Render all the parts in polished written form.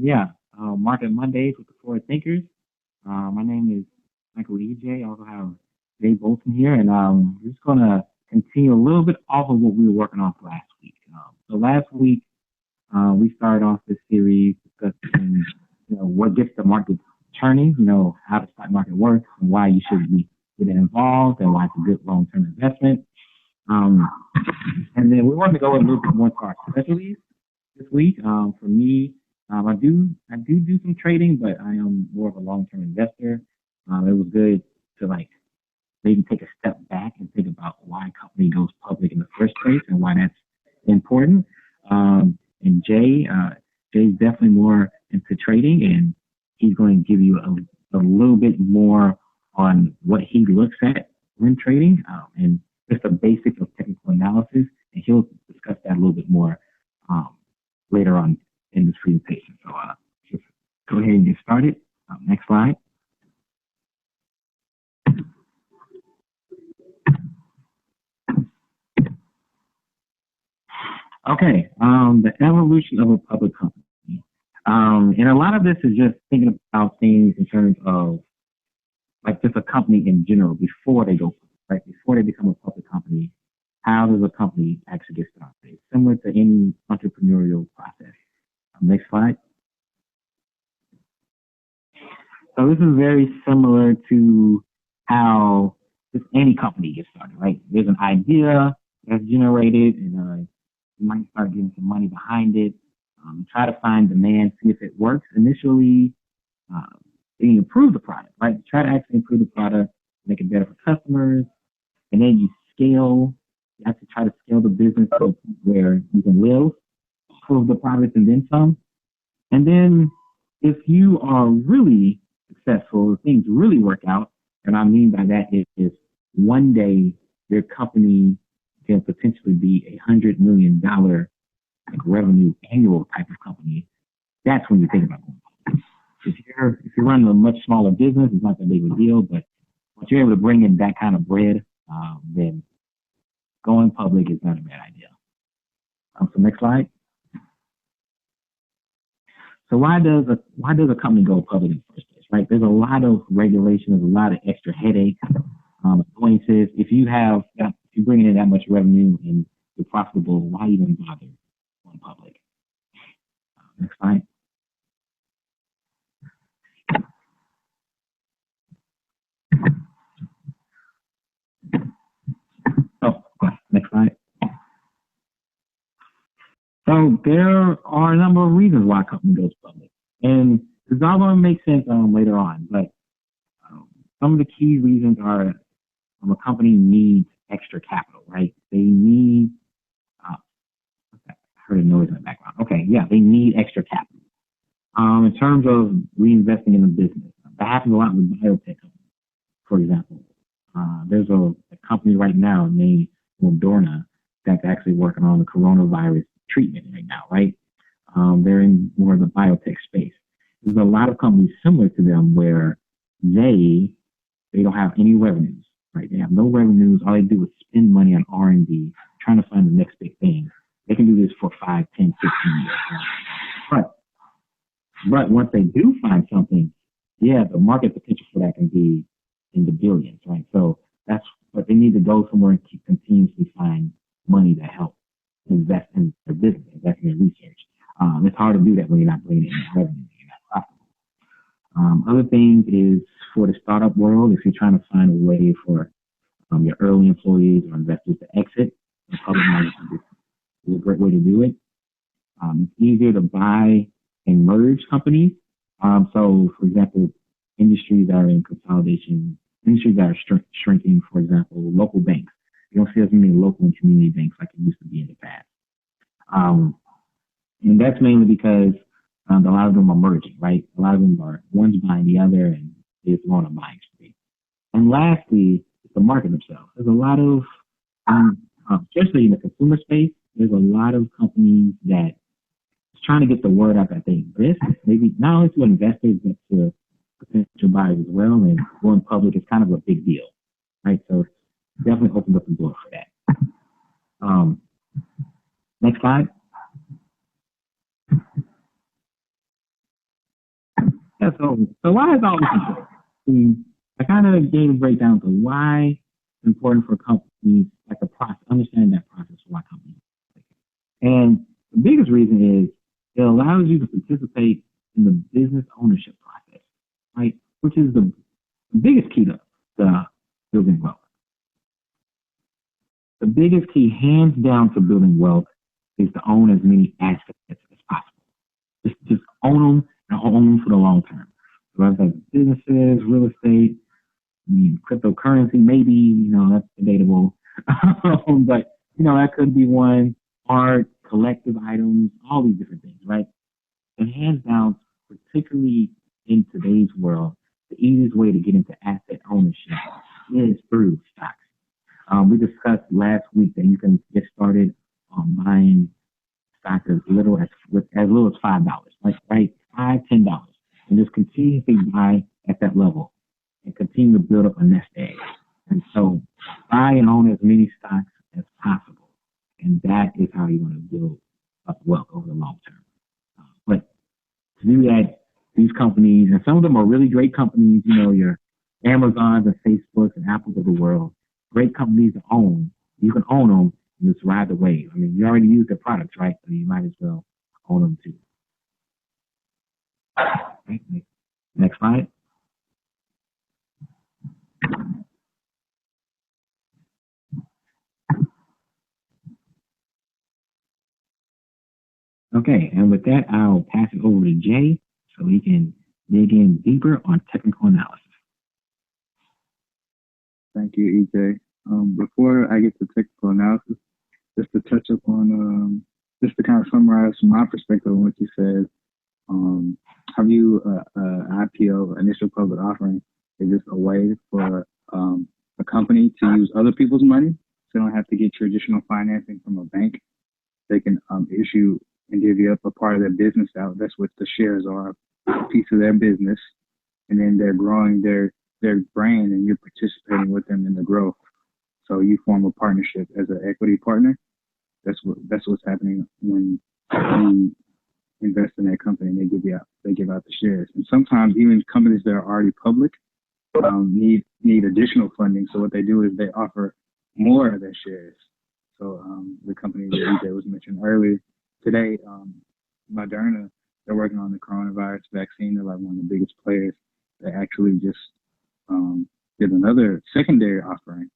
Yeah, Market Mondays with the Forward Thinkers. My name is Michael EJ. I also have Jay Bolton here, and we're just going to continue a little bit off of what we were working off last week. So last week, we started off this series discussing, what gets the market turning, how the stock market works and why you should be getting involved and why it's a good long-term investment. Um, and then we wanted to go a little bit more to our specialties this week. For me, I do some trading, but I am more of a long-term investor. It was good to maybe take a step back and think about why a company goes public in the first place and why that's important. And Jay's definitely more into trading, and he's going to give you a little bit more on what he looks at when trading, and just the basics of technical analysis, and he'll discuss that a little bit more um, later on in this presentation. So just go ahead and get started. Next slide. Okay, the evolution of a public company. And a lot of this is just thinking about things in terms of just a company in general before they go public, right? Before they become a public company, how does a company actually get started? It's similar to any entrepreneurial process. Next slide. So this is very similar to how just any company gets started, right? There's an idea that's generated, and you might start getting some money behind it. Try to find demand, see if it works. Initially, uh, you improve the product, right? Try to actually improve the product, make it better for customers, and then you scale. You have to try to scale the business to where you can live, improve the product, and then some. And then if you are really successful, if things really work out, and I mean by that is one day your company can potentially be $100 million revenue annual type of company. That's when you think about going public. If you're running a much smaller business, it's not that big of a deal. But once you're able to bring in that kind of bread, then going public is not a bad idea. So next slide. So why does a company go public in the first place, right? There's a lot of regulation, there's a lot of extra headaches, annoyances. If you're bringing in that much revenue and you're profitable, why even bother going public? Next slide. Oh, next slide. So there are a number of reasons why a company goes public, and it's all going to make sense later on. But some of the key reasons are a company needs extra capital, right? They need. I heard a noise in the background. Okay, yeah, they need extra capital. In terms of reinvesting in the business, that happens a lot with biotech companies, for example. There's a company right now named Moderna that's actually working on the coronavirus treatment right now, right? They're in more of the biotech space. There's a lot of companies similar to them where they don't have any revenues, right? They have no revenues. All they do is spend money on R&D, trying to find the next big thing. They can do this for 5, 10, 15 years. But once they do find something, yeah, the market potential for that can be in the billions, right? So but they need to go somewhere and continuously find money to help invest in their business, invest in their research. It's hard to do that when you're not bringing in revenue, you're not profitable. Other things is for the startup world, if you're trying to find a way for your early employees or investors to exit, the public market is a great way to do it. It's easier to buy and merge companies. So, for example, industries that are in consolidation, industries that are shrinking, for example, local banks. You don't see as many local and community banks like it used to be in the past. And that's mainly because a lot of them are merging, right? A lot of them are one's buying the other, and they just go on a buying spree. And lastly, it's the market themselves. There's a lot of, especially in the consumer space, there's a lot of companies that is trying to get the word out that they exist, maybe not only to investors, but to potential buyers as well. And going public is kind of a big deal, right? So definitely opens up the door for that. Next slide. Yeah, so why is all this important? See, I kind of gave a breakdown to why it's important for companies, like the process, understand that process for why companies. And the biggest reason is it allows you to participate in the business ownership process, right? Which is the biggest key to building wealth. The biggest key, hands down, to building wealth is to own as many assets as possible. Just own them and own them for the long term. So whether that's businesses, real estate, cryptocurrency, maybe, that's debatable. But, that could be one. Art, collective items, all these different things, right? And hands down, particularly in today's world, the easiest way to get into asset ownership is through stocks. We discussed last week that you can get started on buying stock as little as $5, like right, $5, $10, and just continuously buy at that level and continue to build up a nest egg. And so buy and own as many stocks as possible. And that is how you're going to build up wealth over the long term. But to do that, these companies, and some of them are really great companies, your Amazons and Facebooks and Apples of the world, great companies to own. You can own them and just ride the wave. I mean, you already use their products, right? So you might as well own them too. Okay, next slide. Okay, and with that, I'll pass it over to Jay so he can dig in deeper on technical analysis. Thank you, EJ. Before I get to technical analysis, just to touch up on, just to kind of summarize from my perspective on what you said, I view IPO, initial public offering, is just a way for a company to use other people's money. So they don't have to get traditional financing from a bank. They can issue and divvy up a part of their business out. That's what the shares are, a piece of their business. And then they're growing their brand, and you're participating with them in the growth. So you form a partnership as an equity partner. That's what's happening when you invest in that company and they give out the shares. And sometimes even companies that are already public need additional funding. So what they do is they offer more of their shares. So the company that EJ was mentioned earlier today, Moderna, they're working on the coronavirus vaccine. They're like one of the biggest players. They actually just did another secondary offering.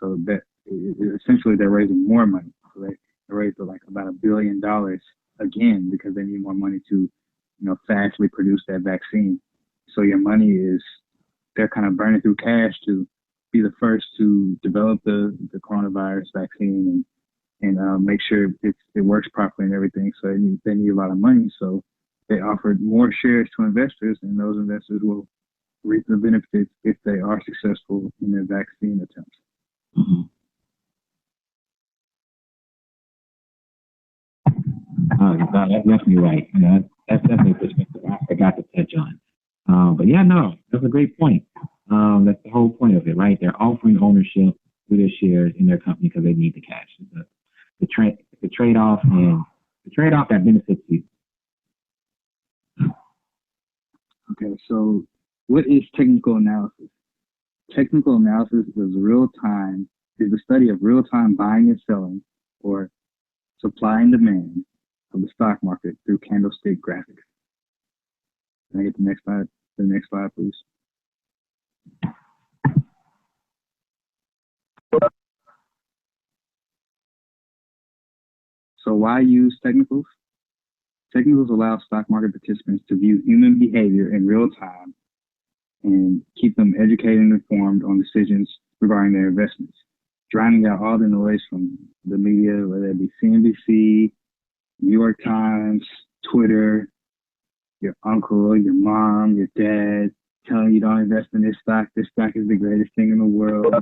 So that essentially they're raising more money. So they raised like about $1 billion again because they need more money to, fastly produce that vaccine. So your money they're kind of burning through cash to be the first to develop the coronavirus vaccine and make sure it works properly and everything. So they need a lot of money. So they offered more shares to investors, and those investors will reap the benefits if they are successful in their vaccine attempts. Mm-hmm. That's definitely right. That's definitely a perspective I forgot to touch on. But yeah, no, that's a great point. That's the whole point of it, right? They're offering ownership through their shares in their company because they need the cash. The trade-off that benefits you. Okay, so what is technical analysis? Technical analysis is the study of real-time buying and selling, or supply and demand, of the stock market through candlestick graphics. Can I get the next slide, please? So why use technicals? Technicals allow stock market participants to view human behavior in real time and keep them educated and informed on decisions regarding their investments, drowning out all the noise from the media, whether it be CNBC, New York Times, Twitter, your uncle, your mom, your dad, telling you don't invest in this stock is the greatest thing in the world.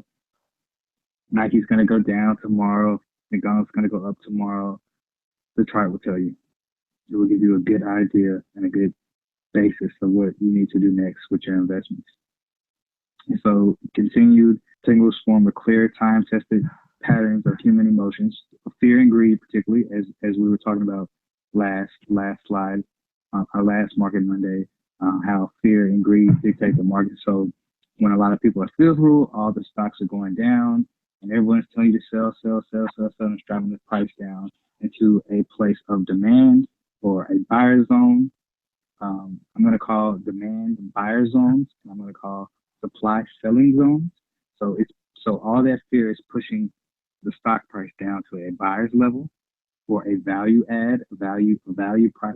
Nike's going to go down tomorrow. McDonald's going to go up tomorrow. The chart will tell you. It will give you a good idea and a good basis of what you need to do next with your investments. And so continued technicals form a clear, time-tested patterns of human emotions, fear and greed, particularly as we were talking about last slide, our last Market Monday, how fear and greed dictate the market. So when a lot of people are fearful, all the stocks are going down, and everyone's telling you to sell, sell, sell, sell, sell, and it's driving the price down into a place of demand or a buyer zone. I'm going to call demand buyer zones, and I'm going to call supply selling zones. So all that fear is pushing the stock price down to a buyer's level or a value add, a value price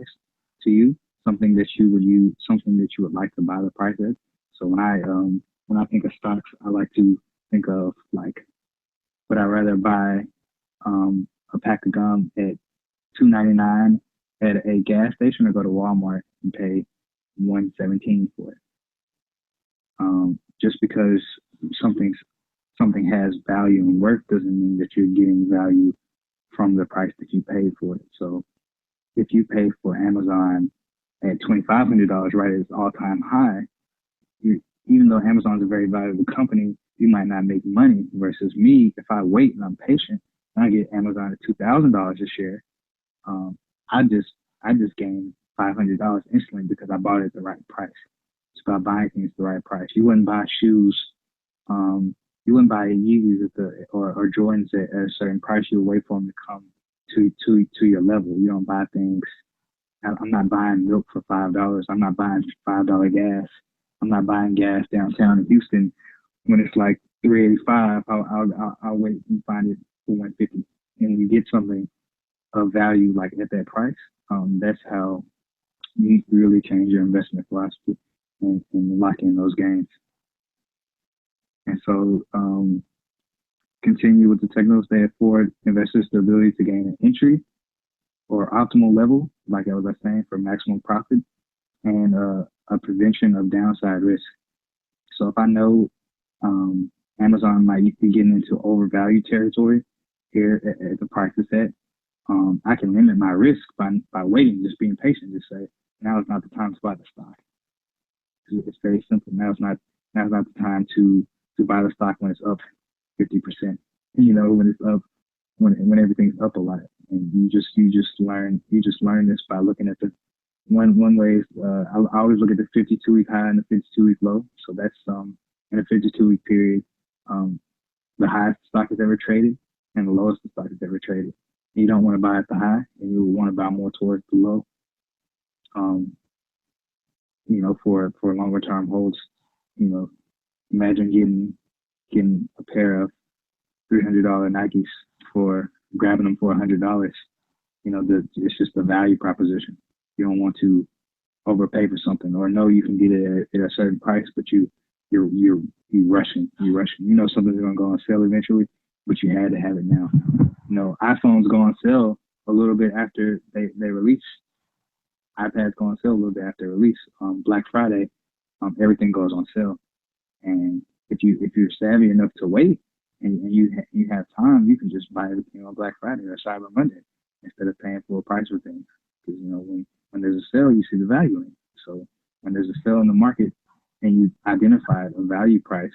to you, something that you would use, something that you would like to buy the price at. So when I think of stocks, I like to think of like, would I rather buy a pack of gum at 2.99 at a gas station or go to Walmart and pay 1.17 for it? Just because something's something has value and worth doesn't mean that you're getting value from the price that you paid for it. So if you pay for Amazon at $2,500 right at its all-time high, even though Amazon's a very valuable company, you might not make money. Versus me, if I wait and I'm patient, and I get Amazon at $2,000 a share, um, I just gained $500 instantly because I bought it at the right price. It's about buying things at the right price. You wouldn't buy shoes. You wouldn't buy Yeezys or Jordans at a certain price. You would wait for them to come to your level. You don't buy things. I'm not buying milk for $5. I'm not buying $5 gas. I'm not buying gas downtown in Houston when it's like 3.85. I'll wait and find it for 1.50. And when you get something of value like at that price, that's how you really change your investment philosophy and lock in those gains. And so, continue with the technicals. They afford investors the ability to gain an entry or optimal level, like I was saying, for maximum profit and a prevention of downside risk. So if I know Amazon might be getting into overvalued territory here at the price it's at, I can limit my risk by waiting, just being patient. Just say now is not the time to buy the stock. It's very simple. Now's not the time to buy the stock when it's up 50%. You know, when it's up, when everything's up a lot, and you just learn this by looking at the one way. I always look at the 52-week high and the 52-week low. So that's in a 52-week period, the highest the stock has ever traded and the lowest the stock has ever traded. You don't want to buy at the high, and you want to buy more towards the low. Um, for longer term holds. You know, imagine getting a pair of $300 Nikes for grabbing them for $100. It's just a value proposition. You don't want to overpay for something, or know you can get it at a certain price, but you rushing. You know something's gonna go on sale eventually, but you had to have it now. iPhones go on sale a little bit after they release. iPads go on sale a little bit after release. Black Friday, everything goes on sale. And if you're savvy enough to wait and you have time, you can just buy everything on Black Friday or Cyber Monday instead of paying full price for things. Because when there's a sale, you see the value in it. So when there's a sale in the market and you identify a value price,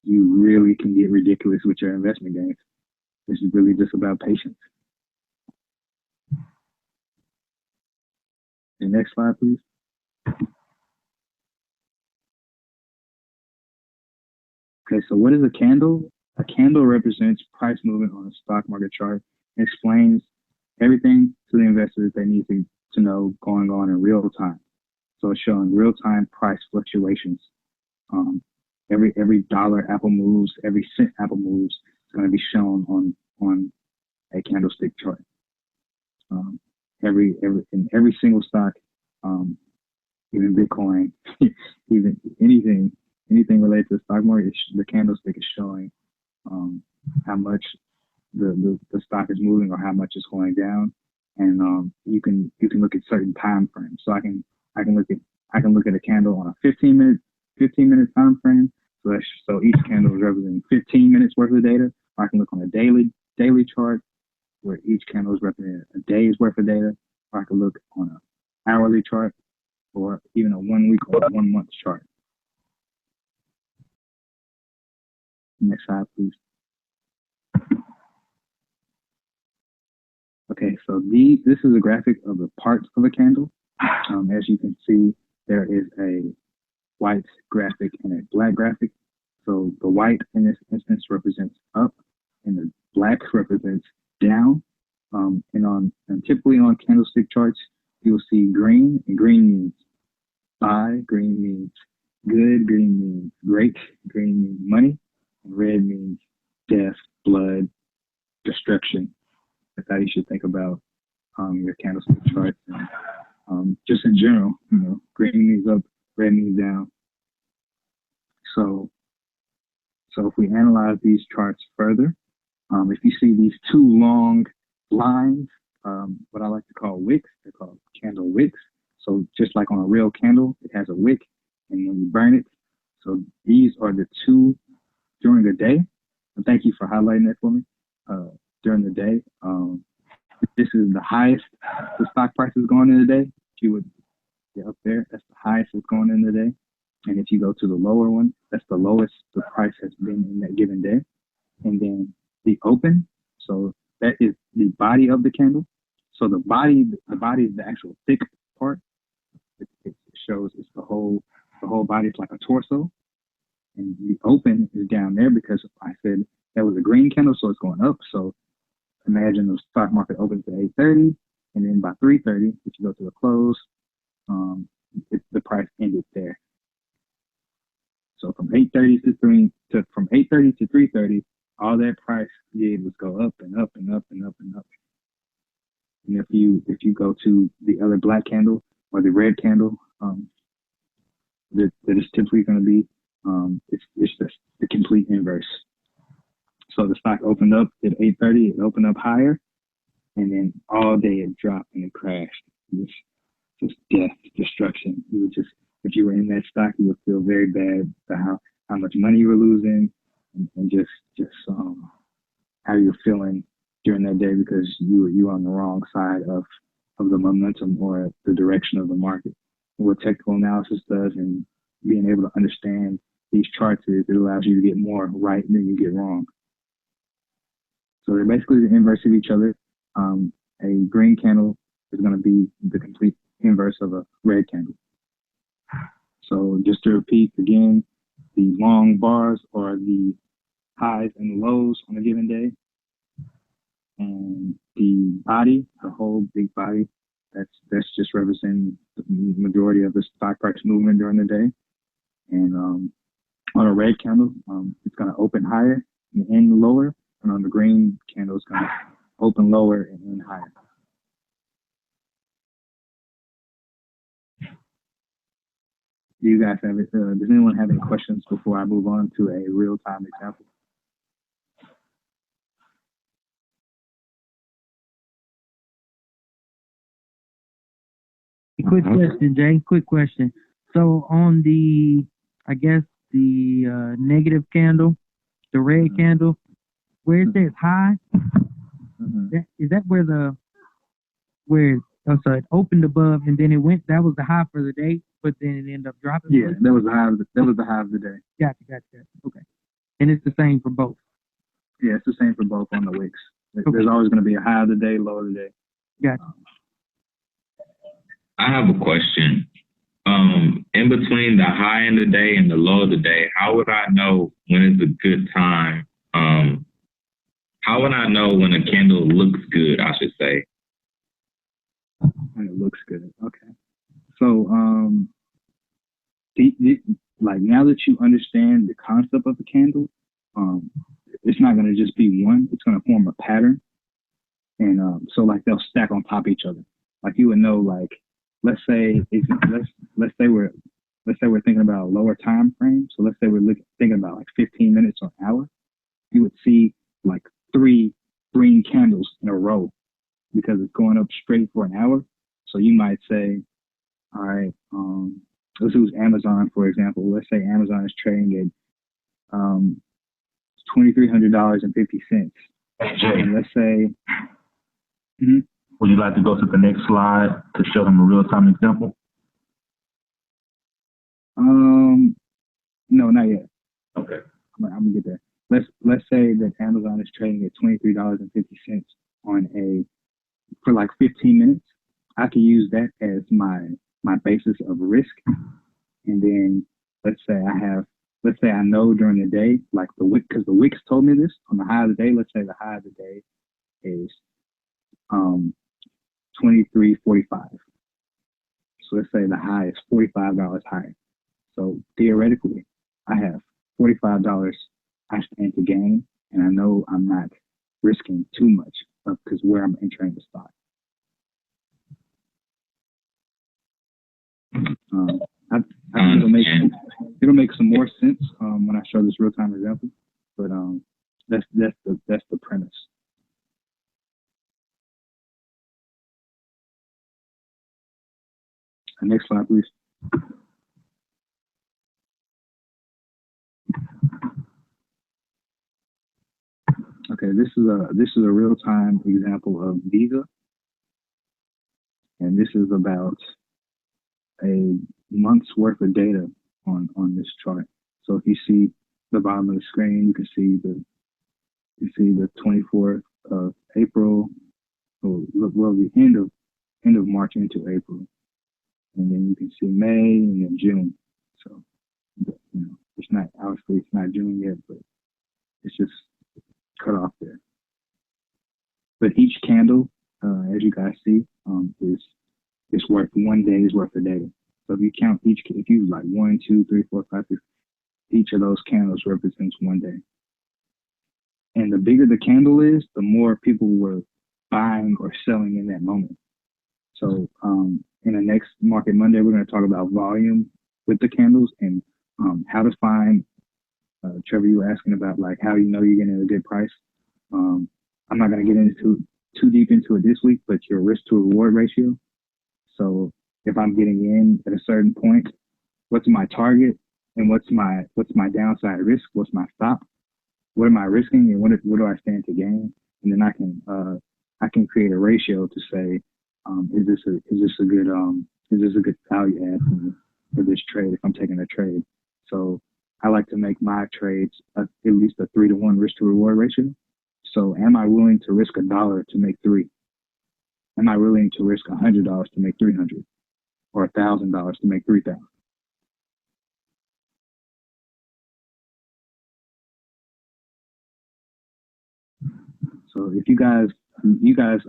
you really can get ridiculous with your investment gains. This is really just about patience. The next slide, please. Okay, so what is a candle? A candle represents price movement on a stock market chart and explains everything to the investors they need to know going on in real time. So it's showing real time price fluctuations. Every dollar Apple moves, every cent Apple moves, is going to be shown on a candlestick chart. Every single stock, even Bitcoin, even anything related to the stock market, the candlestick is showing how much the stock is moving or how much it's going down, and you can look at certain time frames. So I can look at a candle on a 15-minute time frame. So each candle is representing 15 minutes worth of data. Or I can look on a daily chart where each candle is representing a day's worth of data. Or I can look on an hourly chart or even a 1 week or 1 month chart. Next slide, please. Okay, so this is a graphic of the parts of a candle. As you can see, there is a white graphic and a black graphic. So the white in this instance represents up, and the black represents down. And typically on candlestick charts, you will see green, and green means buy, green means good, green means great, green means money, and red means death, blood, destruction. That's how you should think about your candlestick charts. And just in general, green means up, red means down. So if we analyze these charts further, if you see these two long lines, what I like to call wicks, they're called candle wicks. So just like on a real candle, it has a wick, and then you burn it. So these are the two during the day. And thank you for highlighting that for me. During the day, this is the highest the stock price is going in the day. If you would get up there, that's the highest it's going in the day. And if you go to the lower one, that's the lowest the price has been in that given day. And then the open, so that is the body of the candle. So the body is the actual thick part. It shows it's the whole body. It's like a torso. And the open is down there because I said that was a green candle, so it's going up. So imagine the stock market opens at 8:30, and then by 3:30, if you go to the close, the price ended there. So from 8:30 to 3:30, all that price did was go up and up and up and up and up. And if you go to the other black candle or the red candle, that is typically going to be, it's just the complete inverse. So the stock opened up at 8:30, it opened up higher, and then all day it dropped and it crashed. Just death, destruction. You would just, if you were in that stock, you would feel very bad about how much money you were losing, and just how you're feeling during that day because you were on the wrong side of the momentum or the direction of the market. What technical analysis does and being able to understand these charts is it allows you to get more right than you get wrong. So they're basically the inverse of each other. A green candle is going to be the complete inverse of a red candle. So just to repeat again, the long bars are the highs and the lows on a given day. And the body, the whole big body, that's just representing the majority of the stock price movement during the day. And on a red candle, it's going to open higher and end lower. And on the green candle, it's going to open lower and end higher. Do you guys have it? Does anyone have any questions before I move on to a real-time example? Quick question, Jay. Quick question. So on the, I guess the negative candle, the red candle, where it says high, is that where so it opened above and then it went, that was the high for the day, but then it ended up dropping? Yeah, that was the high of the day. Gotcha. Okay. And it's the same for both? Yeah, it's the same for both on the wicks. There's always going to be a high of the day, low of the day. Gotcha. I have a question. In between the high of the day and the low of the day, how would I know when is a good time? How would I know when a candle looks good, I should say? When it looks good. Okay. So, like now that you understand the concept of the candle, it's not going to just be one. It's going to form a pattern. And so like they'll stack on top of each other. Like you would know, like, let's say we're thinking about a lower time frame. So let's say we're thinking about like 15 minutes or an hour. You would see like 3 green candles in a row because it's going up straight for an hour. So you might say, all right, let's use Amazon, for example. Let's say Amazon is trading at $2,300.50. Jay, and let's say, would you like to go to the next slide to show them a real-time example? No, not yet. Okay. I'm gonna get there. Let's say that Amazon is trading at $23.50 for like 15 minutes. I can use that as my basis of risk. And then let's say I know during the day, like the wick, because the wicks told me this on the high of the day. Let's say the high of the day is 23.45. So let's say the high is $45 higher. So theoretically, I have $45 I stand to gain, and I know I'm not risking too much because where I'm entering the stock. I think it'll make some more sense when I show this real time example, but that's the premise. Next slide, please. Okay, this is a real time example of Visa, and this is about a month's worth of data on this chart. So if you see the bottom of the screen, you can see the 24th of April, well, the end of March into April, and then you can see May and then June. So it's not June yet, but it's just cut off there. But each candle, as you guys see, is worth 1 day's worth of data. So if you count if you like 1, 2, 3, 4, 5, 6, each of those candles represents 1 day. And the bigger the candle is, the more people were buying or selling in that moment. So in the next Market Monday, we're going to talk about volume with the candles and how to find. Trevor, you were asking about like how you know you're getting a good price. I'm not going to get into too deep into it this week, but your risk to reward ratio. So if I'm getting in at a certain point, what's my target and what's my downside risk? What's my stop? What am I risking and what do I stand to gain? And then I can create a ratio to say, is this a good value add for this trade if I'm taking a trade? So I like to make my trades at least a 3-to-1 risk to reward ratio. So am I willing to risk $1 to make 3? Am I willing to risk $100 to make 300 or $1,000 to make 3,000? So if you guys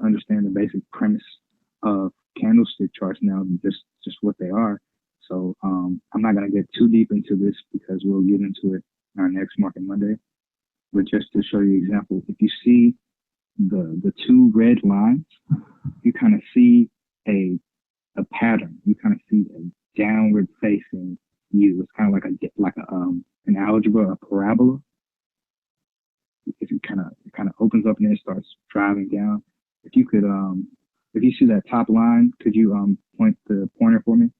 understand the basic premise of candlestick charts now, just what they are. So I'm not going to get too deep into this because we'll get into it in our next Market Monday. But just to show you an example, if you see the 2 red lines, you kind of see a pattern. You kind of see a downward facing U. It's kind of like an algebra, a parabola. If it kind of opens up and then it starts driving down. If you could, if you see that top line, could you point the pointer for me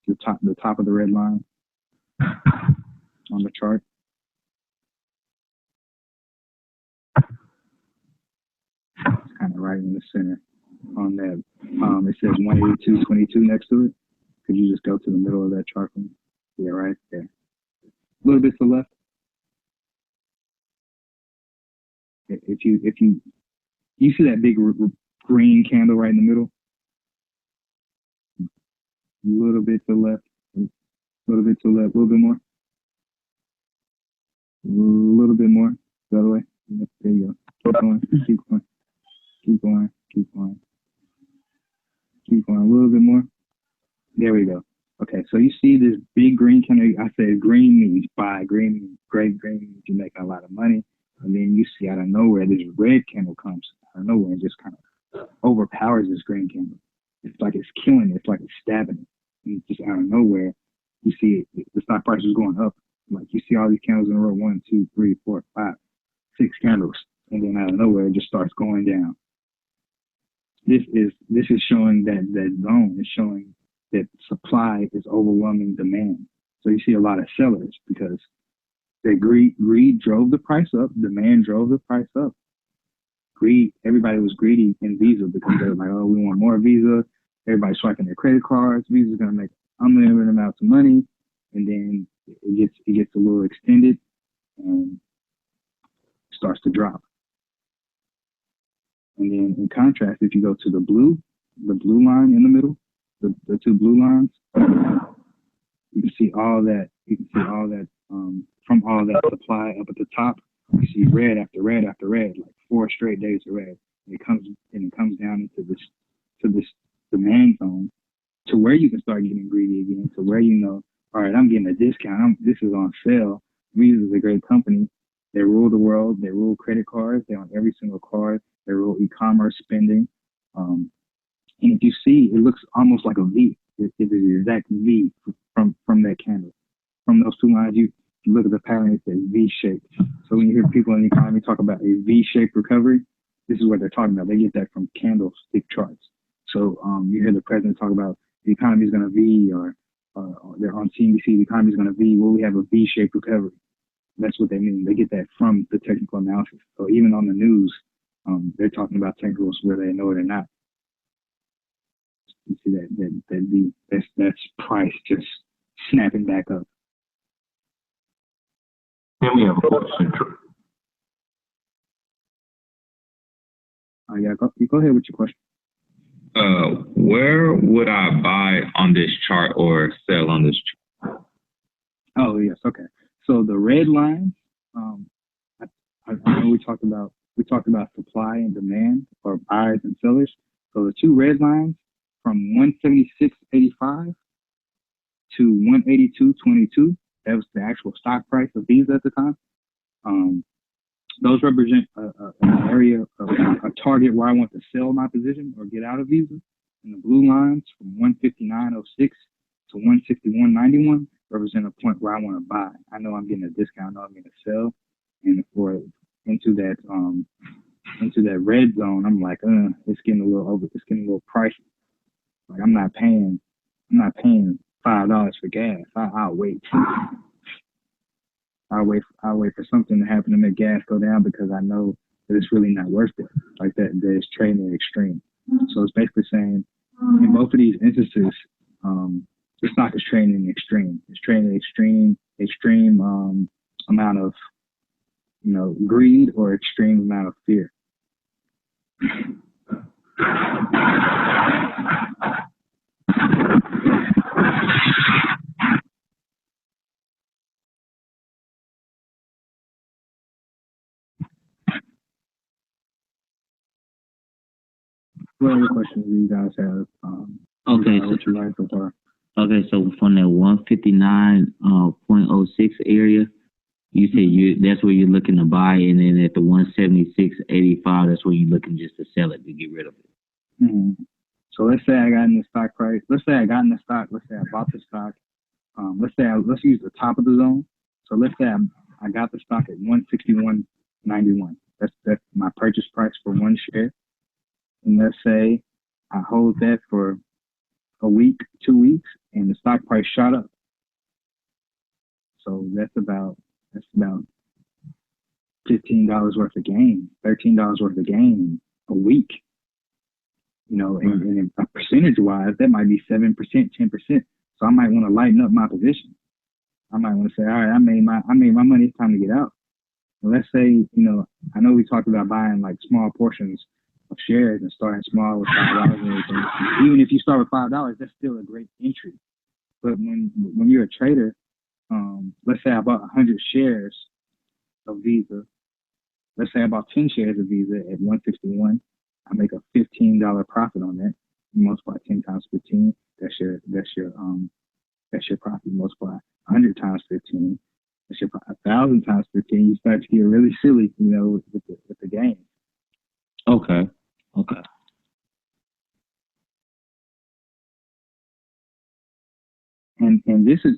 to the top of the red line on the chart? It's kind of right in the center on that. It says 182.22 next to it. Could you just go to the middle of that chart for me? Yeah, right there. A little bit to the left. If you see that big green candle right in the middle, a little bit to the left, a little bit to the left, a little bit more, a little bit more, the other way. Yep, there you go. Keep going, keep going, keep going, keep going, keep going, a little bit more. There we go. Okay, so you see this big green candle. I said green means buy, green means great, green means you're making a lot of money. And then you see out of nowhere, this red candle comes out of nowhere and just kind of overpowers this green candle. It's like it's killing it. It's like it's stabbing it. And just out of nowhere, you see it, the stock price is going up. Like you see all these candles in a row, 1, 2, 3, 4, 5, 6 candles. And then out of nowhere, it just starts going down. This is showing that zone. It's showing that supply is overwhelming demand. So you see a lot of sellers because greed drove the price up. Demand drove the price up. Everybody was greedy in Visa because they were like, oh, we want more Visa. Everybody's swiping their credit cards. Visa's going to make unlimited amounts of money. And then it gets a little extended and starts to drop. And then in contrast, if you go to the blue line in the middle, blue lines, you can see all that. You can see all that from all that supply up at the top. You see red after red after red, like 4 straight days of red. And it comes down into this demand zone to where you can start getting greedy again. To where you know, all right, I'm getting a discount. This is on sale. Visa is a great company. They rule the world. They rule credit cards. They're on every single card. They rule e-commerce spending. And if you see, it looks almost like a V. It is the exact V from that candle. From those two lines, you look at the pattern, it's a V-shaped. So when you hear people in the economy talk about a V-shaped recovery, this is what they're talking about. They get that from candlestick charts. So you hear the president talk about the economy is going to V, or they're on CNBC, the economy is going to V. Well, we have a V-shaped recovery. That's what they mean. They get that from the technical analysis. So even on the news, they're talking about technicals whether they know it or not. You see that V, that's price just snapping back up. Then we have a question. Yeah, go ahead with your question. Where would I buy on this chart or sell on this chart? Oh, yes. Okay. So the red lines, I know we talked about supply and demand, or buyers and sellers. So the two red lines from 176.85 to 182.22, that was the actual stock price of Visa at the time. Those represent an area of a target where I want to sell my position or get out of Visa. And the blue lines from 159.06 to 161.91 represent a point where I want to buy. I know I'm getting a discount. I know I'm going to sell, and into that red zone, I'm like, it's getting a little pricey. Like I'm not paying $5 for gas. I'll wait. I'll wait for something to happen to make gas go down because I know that it's really not worth it. Like that it's trading at extreme. So it's basically saying in both of these instances, the stock is trading in extreme. It's trading in extreme amount of greed or extreme amount of fear. What other questions do you guys have? Okay, what you like so far? Okay, so from that 159.06 area, you said that's where you're looking to buy, and then at the 176.85, that's where you're looking just to sell it to get rid of it. Mm-hmm. So let's say I got in the stock price. Let's say I got in the stock. Let's say I bought the stock. Let's use the top of the zone. So let's say I got the stock at 161.91. That's my purchase price for one share. And let's say I hold that for a week, 2 weeks, and the stock price shot up. So that's about $15 worth of gain, $13 worth of gain in a week. And percentage wise, that might be 7%, 10%. So I might want to lighten up my position. I might want to say, all right, I made my money. It's time to get out. Well, let's say, I know we talked about buying like small portions of shares and starting small with $5 and everything. Even if you start with $5, that's still a great entry. But when you're a trader, let's say I bought 100 shares of Visa. Let's say I bought 10 shares of Visa at 161. I make a $15 profit on that. You multiply 10 times 15. That's your profit. You multiply 100 times 15. That's your 1,000 times 15. You start to get really silly, with the game. Okay. And this is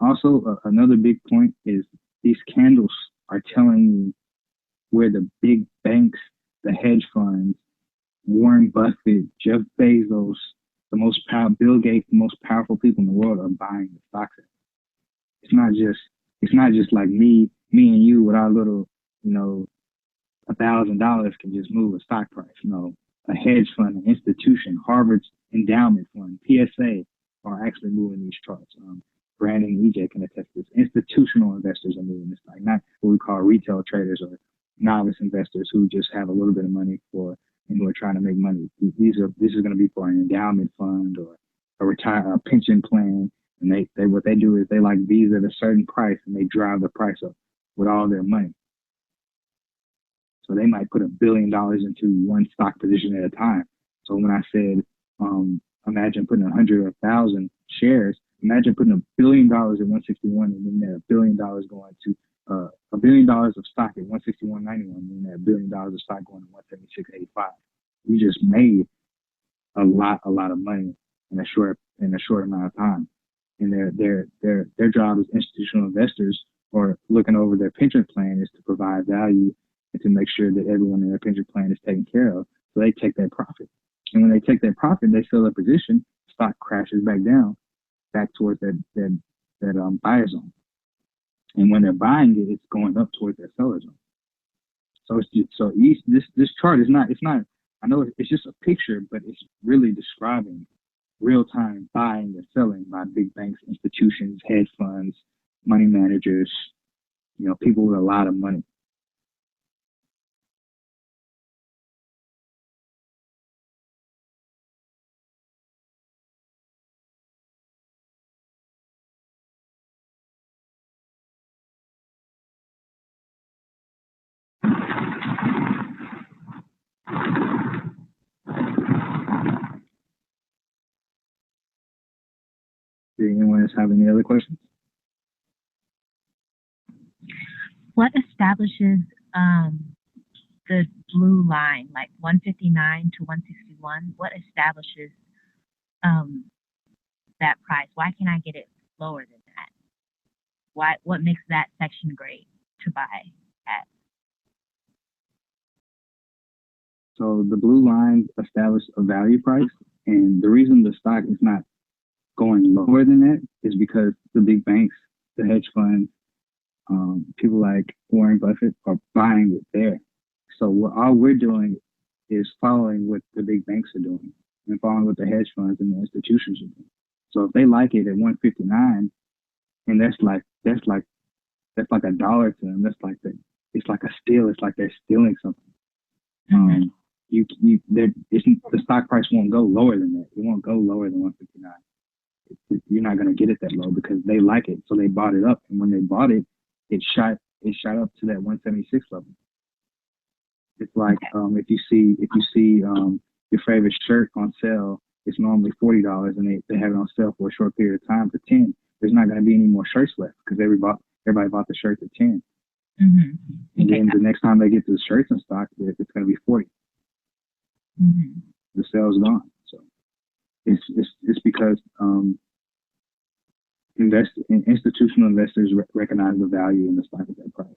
also another big point is these candles are telling you where the big banks, the hedge funds, Warren Buffett, Jeff Bezos, Bill Gates, the most powerful people in the world are buying the stocks. It's not just like me and you with our little, $1,000 can just move a stock price. A hedge fund, an institution, Harvard's endowment fund, PSA are actually moving these charts. Brandon and EJ can attest to this. Institutional investors are moving this, like not what we call retail traders or novice investors who just have a little bit of money for and who are trying to make money. This is going to be for an endowment fund or a pension plan. And they what they do is they like these at a certain price and they drive the price up with all their money. So they might put $1 billion into one stock position at a time. So when I said, imagine putting 100 or 1,000 shares, imagine putting $1 billion at 161 and then that $1 billion going to $1 billion of stock at 161.91 and then that $1 billion of stock going to 176.85. You just made a lot of money in a short amount of time. And their job as institutional investors or looking over their pension plan is to provide value and to make sure that everyone in their pension plan is taken care of. So they take their profit. And when they take their profit, they sell their position, stock crashes back down, back towards that buyer zone. And when they're buying it, it's going up towards their seller zone. So this chart is not, I know it's just a picture, but it's really describing real-time buying and selling by big banks, institutions, hedge funds, money managers, people with a lot of money. Did anyone else have any other questions? What establishes the blue line, like 159 to 161? What establishes that price? Why can't I get it lower than that? What makes that section great to buy at? So the blue line established a value price, and the reason the stock is not going lower than that is because the big banks, the hedge funds, people like Warren Buffett are buying it there. So all we're doing is following what the big banks are doing and following what the hedge funds and the institutions are doing. So if they like it at 159, and that's like a dollar to them, it's like a steal. It's like they're stealing something. Mm-hmm. The stock price won't go lower than that. It won't go lower than 159. You're not going to get it that low because they like it, so they bought it up. And when they bought it, it shot up to that 176 level. It's like if you see your favorite shirt on sale, it's normally $40, and they have it on sale for a short period of time for $10. There's not going to be any more shirts left because everybody bought the shirts at $10. Mm-hmm. And then the next time they get to the shirts in stock, it's going to be $40. Mm-hmm. The sale's gone. So it's because institutional investors recognize the value in the stock at that price.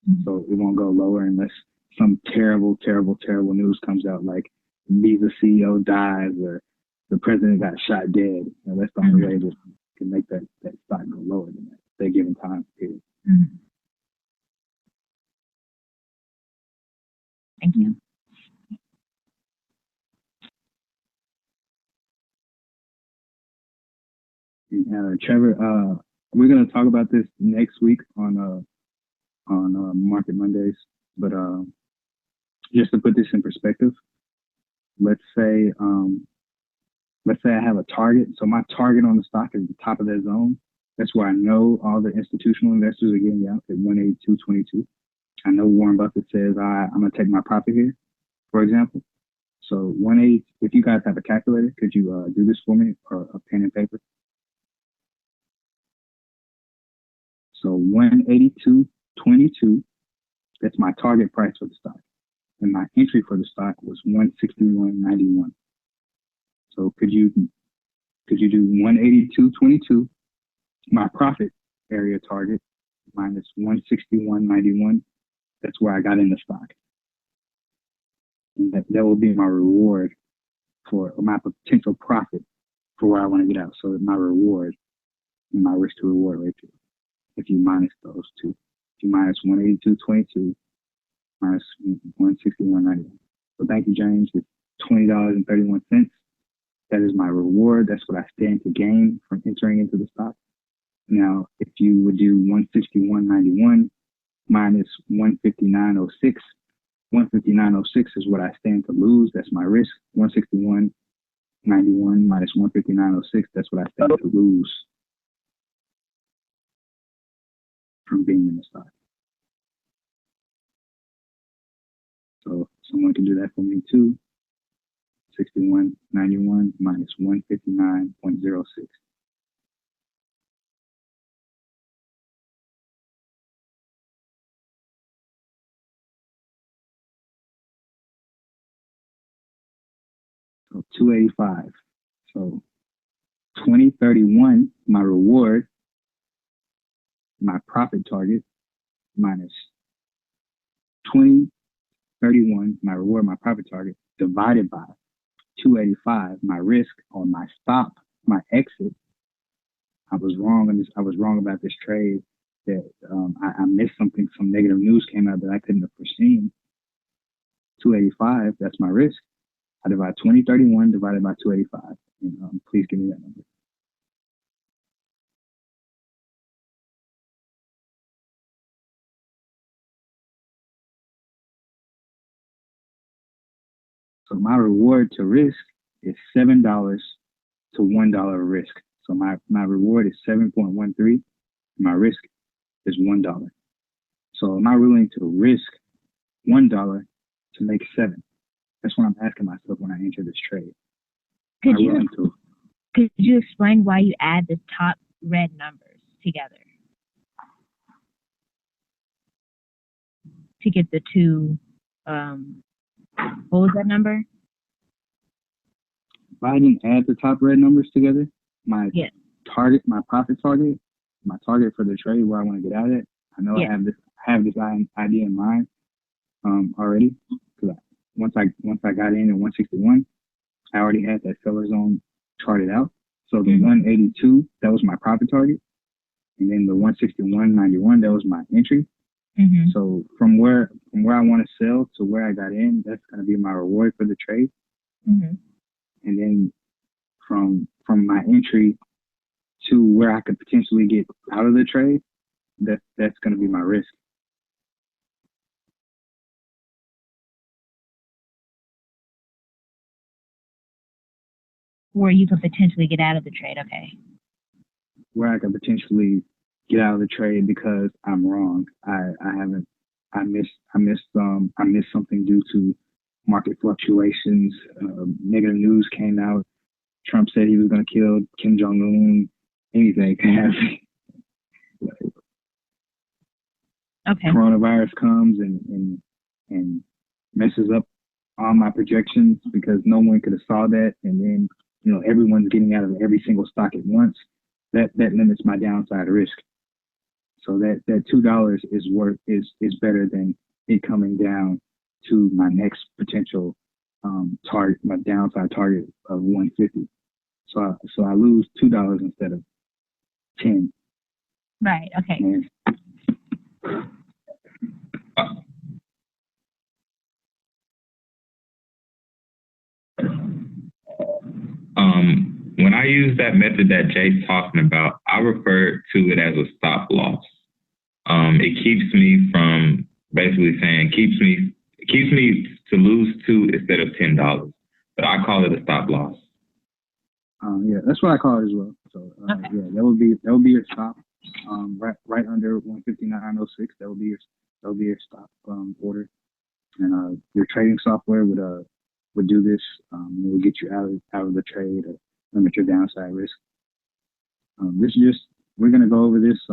Mm-hmm. So it won't go lower unless some terrible news comes out, like Visa CEO dies or the president got shot dead. That's the only way that can make that stock go lower than that. They're given time period. Mm-hmm. Thank you. Trevor, we're going to talk about this next week on Market Mondays, but just to put this in perspective, let's say I have a target. So my target on the stock is the top of that zone. That's where I know all the institutional investors are getting out at 182.22. I know Warren Buffett says I'm going to take my profit here, for example. So 180. If you guys have a calculator, could you do this for me, or a pen and paper? So 182.22, that's my target price for the stock. And my entry for the stock was 161.91. So could you do 182.22, my profit area target, minus 161.91? That's where I got in the stock. And that will be my reward for my potential profit for where I want to get out. So my reward and my risk to reward ratio. If you minus those two, if you minus 182.22 minus 161.91. So thank you, James. It's $20.31. That is my reward. That's what I stand to gain from entering into the stock. Now, if you would do 161.91 minus 159.06, 159.06 is what I stand to lose. That's my risk. 161.91 minus 159.06. That's what I stand to lose from being in the stock. So someone can do that for me too. 61.91 minus 159.06. So 285. So 2031, my reward, my profit target, minus 2031, my reward, my profit target, divided by 285, my risk or my stop, my exit. I was wrong on this. I was wrong about this trade. That I missed something. Some negative news came out that I couldn't have foreseen. 285. That's my risk. I divide 2031 divided by 285. And, please give me that number. So my reward to risk is $7 to $1 risk. So my reward is 7.13. My risk is $1. So am I willing to risk $1 to make 7? That's what I'm asking myself when I enter this trade. Am I willing to? Could you explain why you add the top red numbers together to get the two? What was that number? If I didn't add the top red numbers together, my Yes. target, my profit target, my target for the trade where I want to get out of it, I know Yes. I have this idea in mind already. Because once I got in at 161, I already had that seller zone charted out. So the 182, that was my profit target, and then the 161.91, that was my entry. Mm-hmm. So from where I want to sell to where I got in, that's going to be my reward for the trade. Mm-hmm. And then from my entry to where I could potentially get out of the trade, that's going to be my risk. Where you could potentially get out of the trade. Okay. Where I could potentially get out of the trade because I'm wrong. I missed something due to market fluctuations. Negative news came out. Trump said he was going to kill Kim Jong-un. Anything can happen. Okay. Coronavirus comes and messes up all my projections because no one could have saw that, and then everyone's getting out of every single stock at once. That limits my downside risk. So that $2 is better than it coming down to my next potential target, my downside target of 150. So I lose $2 instead of 10. Right. Okay. And when I use that method that Jay's talking about, I refer to it as a stop loss. It keeps me from basically saying keeps me to lose $2 instead of $10, but I call it a stop loss. Yeah, that's what I call it as well. So Okay. yeah, that would be your stop. Right under 159.06. That would be your stop order, and your trading software would do this. It would get you out of the trade or limit your downside risk. We're gonna go over this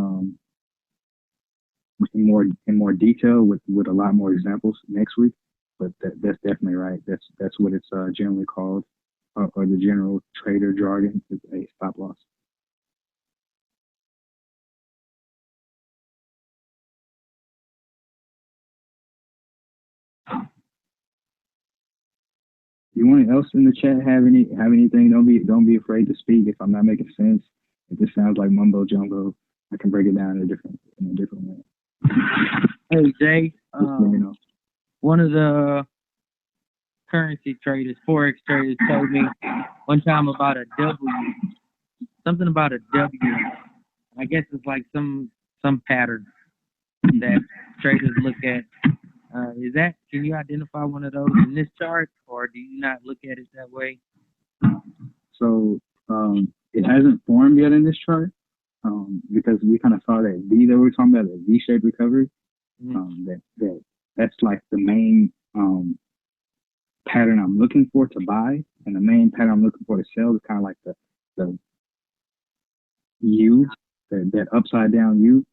in more detail with a lot more examples next week. But that's definitely right. That's what it's generally called, or the general trader jargon is a stop loss. Anyone else in the chat have anything? Don't be afraid to speak if I'm not making sense. If this sounds like mumbo jumbo, I can break it down in a different way. Hey Jay, Just let me know. one of the currency traders, forex traders, told me one time about a W, something about a W. I guess it's like some pattern that traders look at Can you identify one of those in this chart, or do you not look at it that way? So it hasn't formed yet in this chart because we kind of saw that V that we were talking about, that V-shaped recovery. That's like the main pattern I'm looking for to buy, and the main pattern I'm looking for to sell is kind of like the U, that upside down U.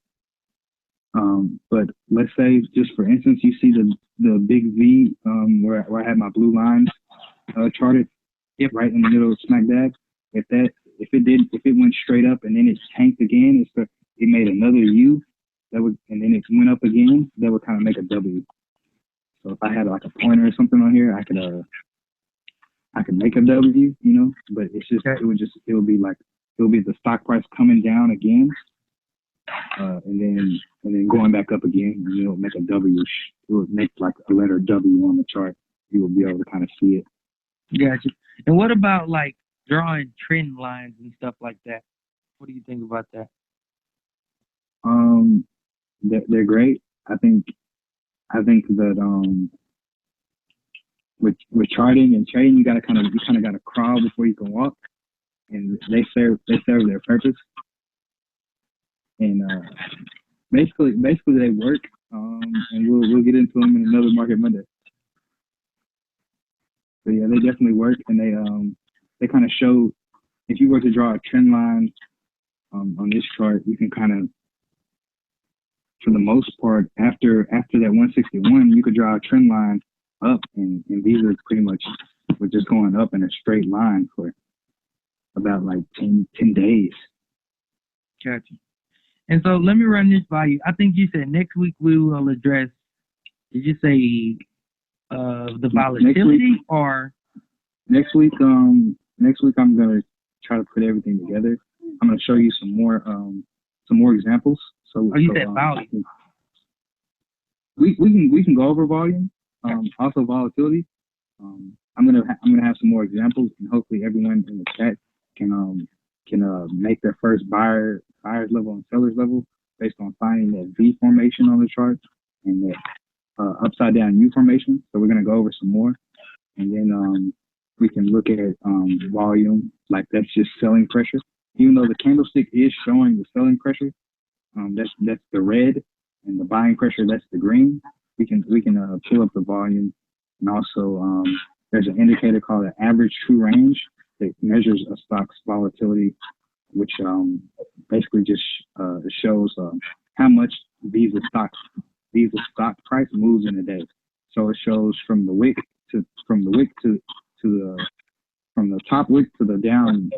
But let's say, just for instance, you see the big V where I had my blue lines charted, right in the middle, smack dab. If it went straight up and then it tanked again, it made another U and then it went up again, that would kind of make a W. So if I had like a pointer or something on here, I could make a W, but it would be the stock price coming down again, and then going back up again, and it'll make a W. It would make like a letter W on the chart. You will be able to kind of see it. Gotcha. And what about like drawing trend lines and stuff like that? What do you think about that? They're great. I think that with charting and trading, you kind of gotta crawl before you can walk, and they serve their purpose. And basically they work. And we'll get into them in another Market Monday. But yeah, they definitely work, and they kind of show, if you were to draw a trend line on this chart, you can kind of, for the most part, after that 161, you could draw a trend line up, and these are pretty much, we're just going up in a straight line for about like 10 days. Gotcha. And so let me run this by you. I think you said next week we will address, did you say the volatility or? Next week I'm going to try to put everything together. I'm going to show you some more examples. So you said volume. We can go over volume, also volatility. I'm gonna have some more examples, and hopefully everyone in the chat can make their first buyer's level and seller's level based on finding that V formation on the chart and that upside down U formation. So we're gonna go over some more, and then we can look at volume, like that's just selling pressure. Even though the candlestick is showing the selling pressure, that's the red, and the buying pressure, that's the green. We can pull up the volume, and also there's an indicator called the average true range that measures a stock's volatility, which basically just shows how much Visa stock price moves in a day. So it shows from the top wick to the down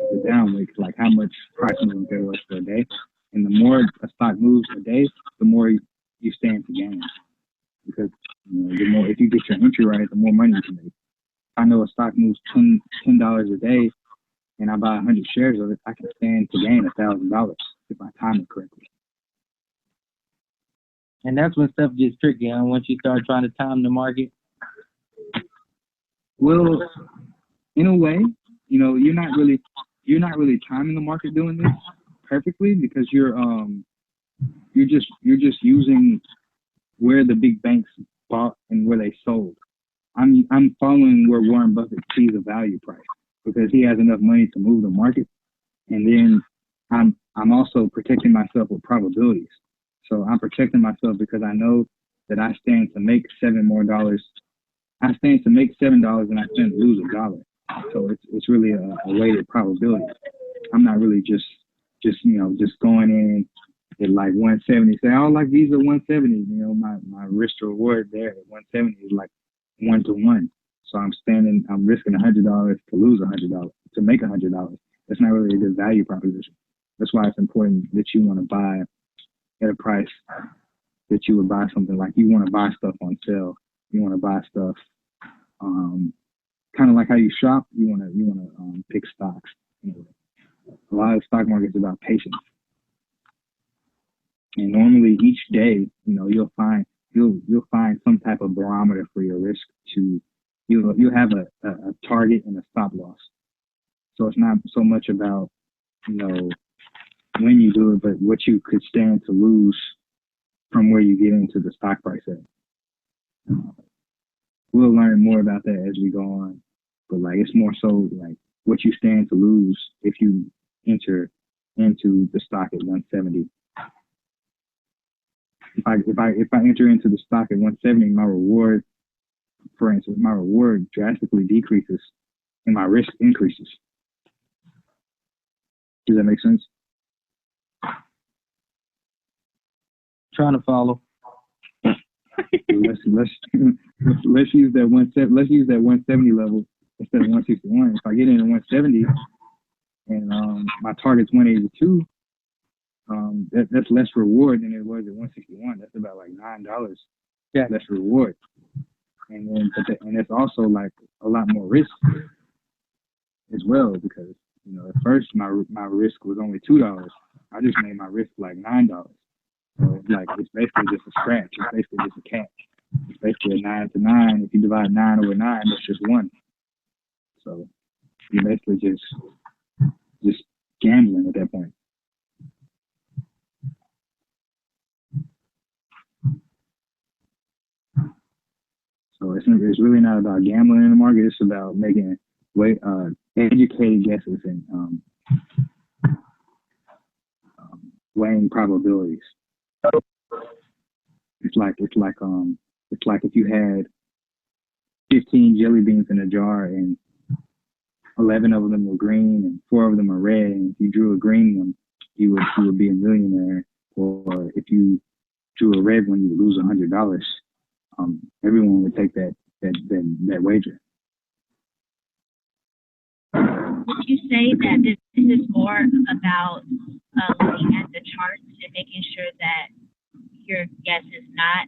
wick, like how much price movement there was for a day. And the more a stock moves a day, the more you stand to gain. Because the more, if you get your entry right, the more money you can make. If I know a stock moves $10 a day, and I buy 100 shares of it, I can stand to gain $1,000 if I time it correctly. And that's when stuff gets tricky, huh? Once you start trying to time the market. Well, in a way, you're not really timing the market doing this perfectly, because you're just using where the big banks bought and where they sold. I'm following where Warren Buffett sees a value price, because he has enough money to move the market, and then I'm also protecting myself with probabilities. So I'm protecting myself because I know that I stand to make $7 more. I stand to make $7 and I stand to lose $1. So it's really a weighted probability. I'm not really just going in at like 170. Say, oh, like Visa 170. My risk to reward there at 170 is like 1-to-1. So I'm risking $100 to lose $100, to make $100. That's not really a good value proposition. That's why it's important that you want to buy at a price that you would buy something. Like, you want to buy stuff on sale. You want to buy stuff, kind of like how you shop. You want to pick stocks. A lot of the stock market is about patience. And normally each day, you'll find some type of barometer for your risk. You'll have a target and a stop loss. So it's not so much about when you do it, but what you could stand to lose from where you get into the stock price at. We'll learn more about that as we go on. But like, it's more so like what you stand to lose if you enter into the stock at 170. If I enter into the stock at 170, my reward, for instance, my reward drastically decreases and my risk increases. Does that make sense? Trying to follow. let's use that 170 level instead of 161. If I get in at 170 and my target's 182, that's less reward than it was at 161. That's about like $9 less reward, and then and that's also like a lot more risk as well, because at first my risk was only $2. I just made my risk like $9. So it's basically just a scratch. It's basically just a catch. It's basically a 9 to 9. If you divide 9 over 9, that's just 1. So you're basically just gambling at that point. So it's really not about gambling in the market. It's about making educated guesses and weighing probabilities. It's like if you had 15 jelly beans in a jar and 11 of them were green and 4 of them are red, and if you drew a green one, you would be a millionaire. Or if you drew a red one, you would lose $100. Everyone would take that wager. Would you say that this is more about looking at the charts and making sure that your guess is not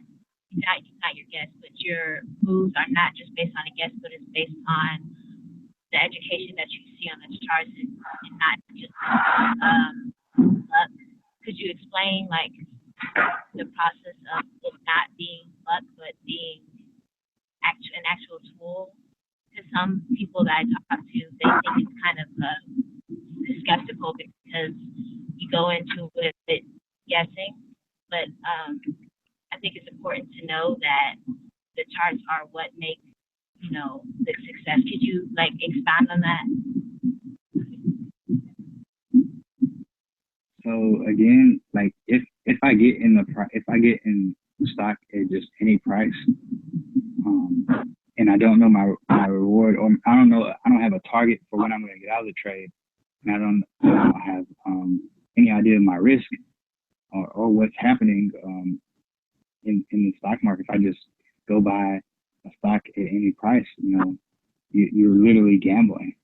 your guess, but your moves are not just based on a guess, but it's based on the education that you see on the charts and not just luck? Could you explain like the process of it not being luck, but being an actual tool? To some people that I talk to, they think it's kind of skeptical because you go into it guessing. But I think it's important to know that the charts are what make the success. Could you like expand on that? So again, like if I get in the stock at just any price, and I don't know my reward, or I don't have a target for when I'm going to get out of the trade, and I don't have any idea of my risk or what's happening in the stock market. If I just go buy a stock at any price, you're literally gambling,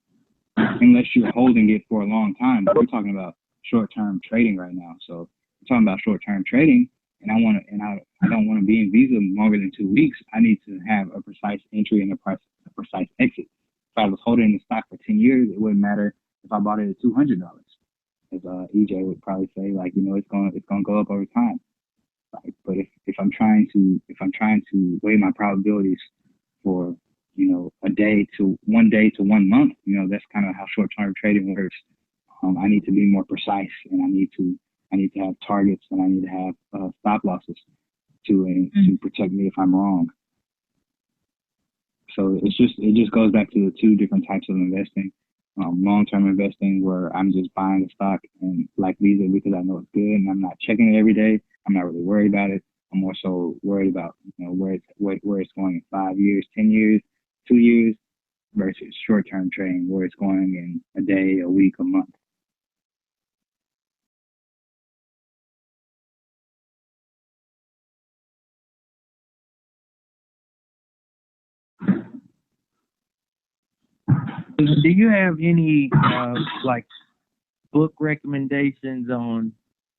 unless you're holding it for a long time. But we're talking about short-term trading right now. So we're talking about short-term trading, and I don't want to be in Visa longer than 2 weeks. I need to have a precise entry and a precise exit. If I was holding the stock for 10 years, it wouldn't matter if I bought it at $200. As EJ would probably say, it's gonna go up over time. But if I'm trying to weigh my probabilities for a day to 1 month, that's kind of how short-term trading works. I need to be more precise, and I need to have targets, and I need to have stop losses to protect me if I'm wrong. So it just goes back to the two different types of investing. Long-term investing, where I'm just buying the stock and like Visa because I know it's good and I'm not checking it every day. I'm not really worried about it. I'm more so worried about where it's going in 5 years, 10 years, 2 years, versus short-term trading where it's going in a day, a week, a month. Do you have any like book recommendations on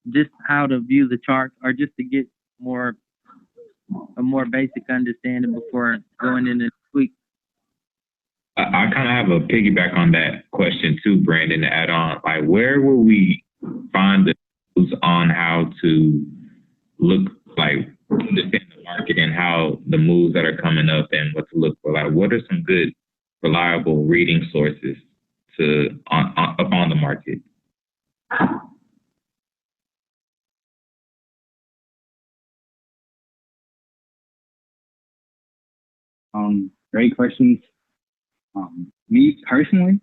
just how to view the charts, or just to get a more basic understanding before going into the week? I kind of have a piggyback on that question too, Brandon, to add on. Like, where will we find the news on how to look like in the market and how the moves that are coming up and what to look for? Like, what are some good, reliable reading sources up on the market? Great questions. Me personally,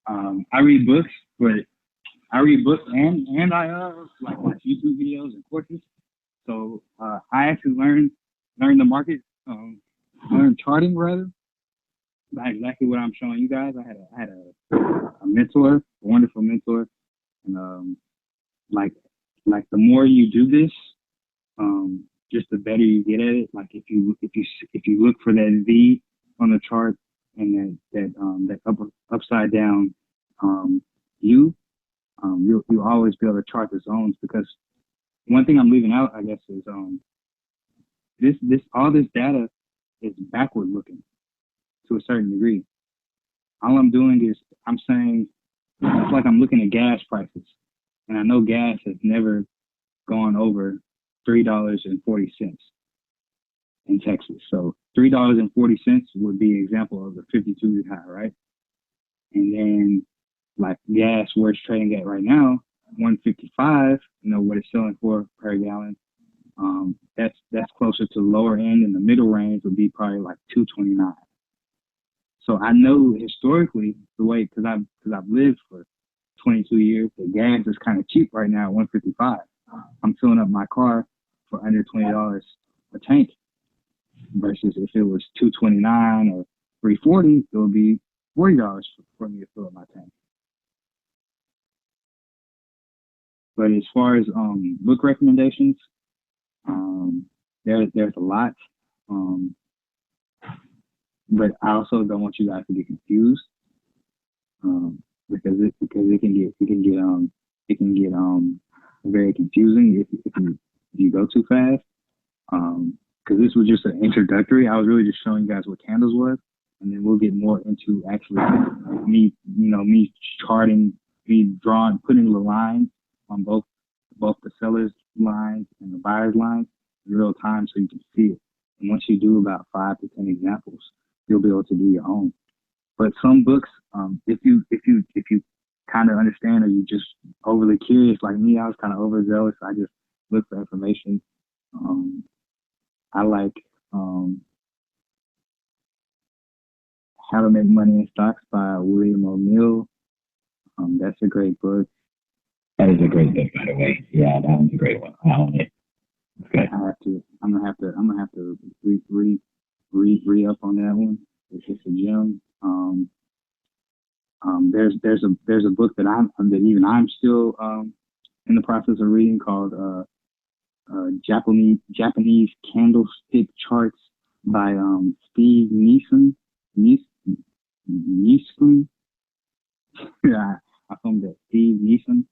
I read books, but I read books and I like watch YouTube videos and courses. So I actually learned the market, learned charting rather. By exactly what I'm showing you guys. I had a mentor, a wonderful mentor, and like the more you do this, just the better you get at it. Like if you look for that V on the chart and that upside down U, you'll always be able to chart the zones, because one thing I'm leaving out, I guess, is all this data is backward looking to a certain degree. All I'm doing is I'm saying it's like I'm looking at gas prices, and I know gas has never gone over $3.40 in Texas. So $3.40 would be an example of the 52-week high, right? And then like gas, where it's trading at right now, 155. What it's selling for per gallon. That's closer to the lower end, and the middle range would be probably like 229. So I know historically the way, because I've lived for 22 years, the gas is kind of cheap right now at 155. I'm filling up my car for under $20 a tank, versus if it was 229 or 340, it would be $40 for me to fill up my tank. But as far as book recommendations, there's a lot. But I also don't want you guys to get confused, because it can get very confusing if you go too fast. Because this was just an introductory. I was really just showing you guys what candles was, and then we'll get more into actually me charting, me drawing, putting the lines on both the seller's lines and the buyer's lines in real time, so you can see it. And once you do about 5 to 10 examples, you'll be able to do your own. But some books, if you kind of understand, or you just overly curious like me, I was kind of overzealous. I just look for information. I like How to Make Money in Stocks by William O'Neill. That's a great book. That is a great book, by the way. Yeah, that one's a great one. I own it. It's good. I'm gonna have to re up on that one. It's just a gem. There's a book that I'm still in the process of reading, called Japanese Candlestick Charts by Steve Nissen. Yeah, I filmed that. Steve Nissen.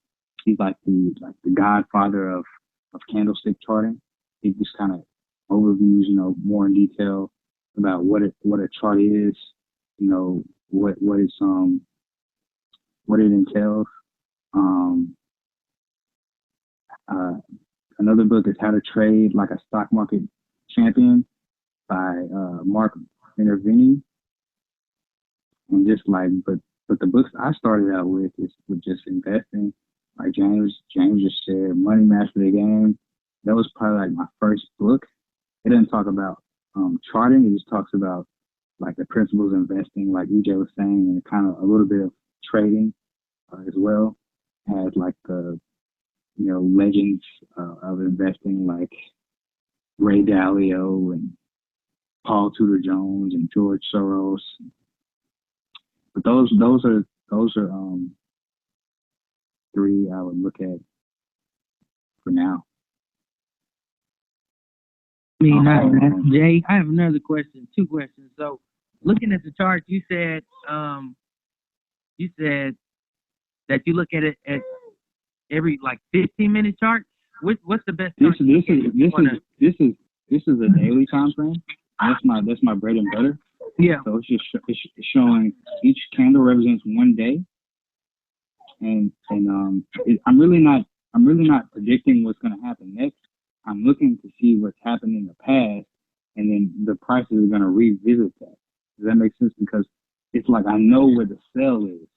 He's like the godfather of candlestick charting. He just kind of overviews, more in detail about what a chart is, what it entails. Another book is How to Trade Like a Stock Market Champion by Mark Minervini. And just but the books I started out with just investing. Like James just said, Money Master the Game. That was probably like my first book. It doesn't talk about charting. It just talks about like the principles of investing, like EJ was saying, and kind of a little bit of trading as well. It has like the legends of investing, like Ray Dalio and Paul Tudor Jones and George Soros. But those are three I would look at for now. Jay, I have another question, 2 questions. So, looking at the chart, you said that you look at it at every 15-minute chart. What's the best? This is a daily time frame. That's my bread and butter. Yeah. So it's showing each candle represents one day, and I'm really not predicting what's going to happen next. I'm looking to see what's happened in the past, and then the prices are going to revisit that. Does that make sense? Because it's like I know where the sell is.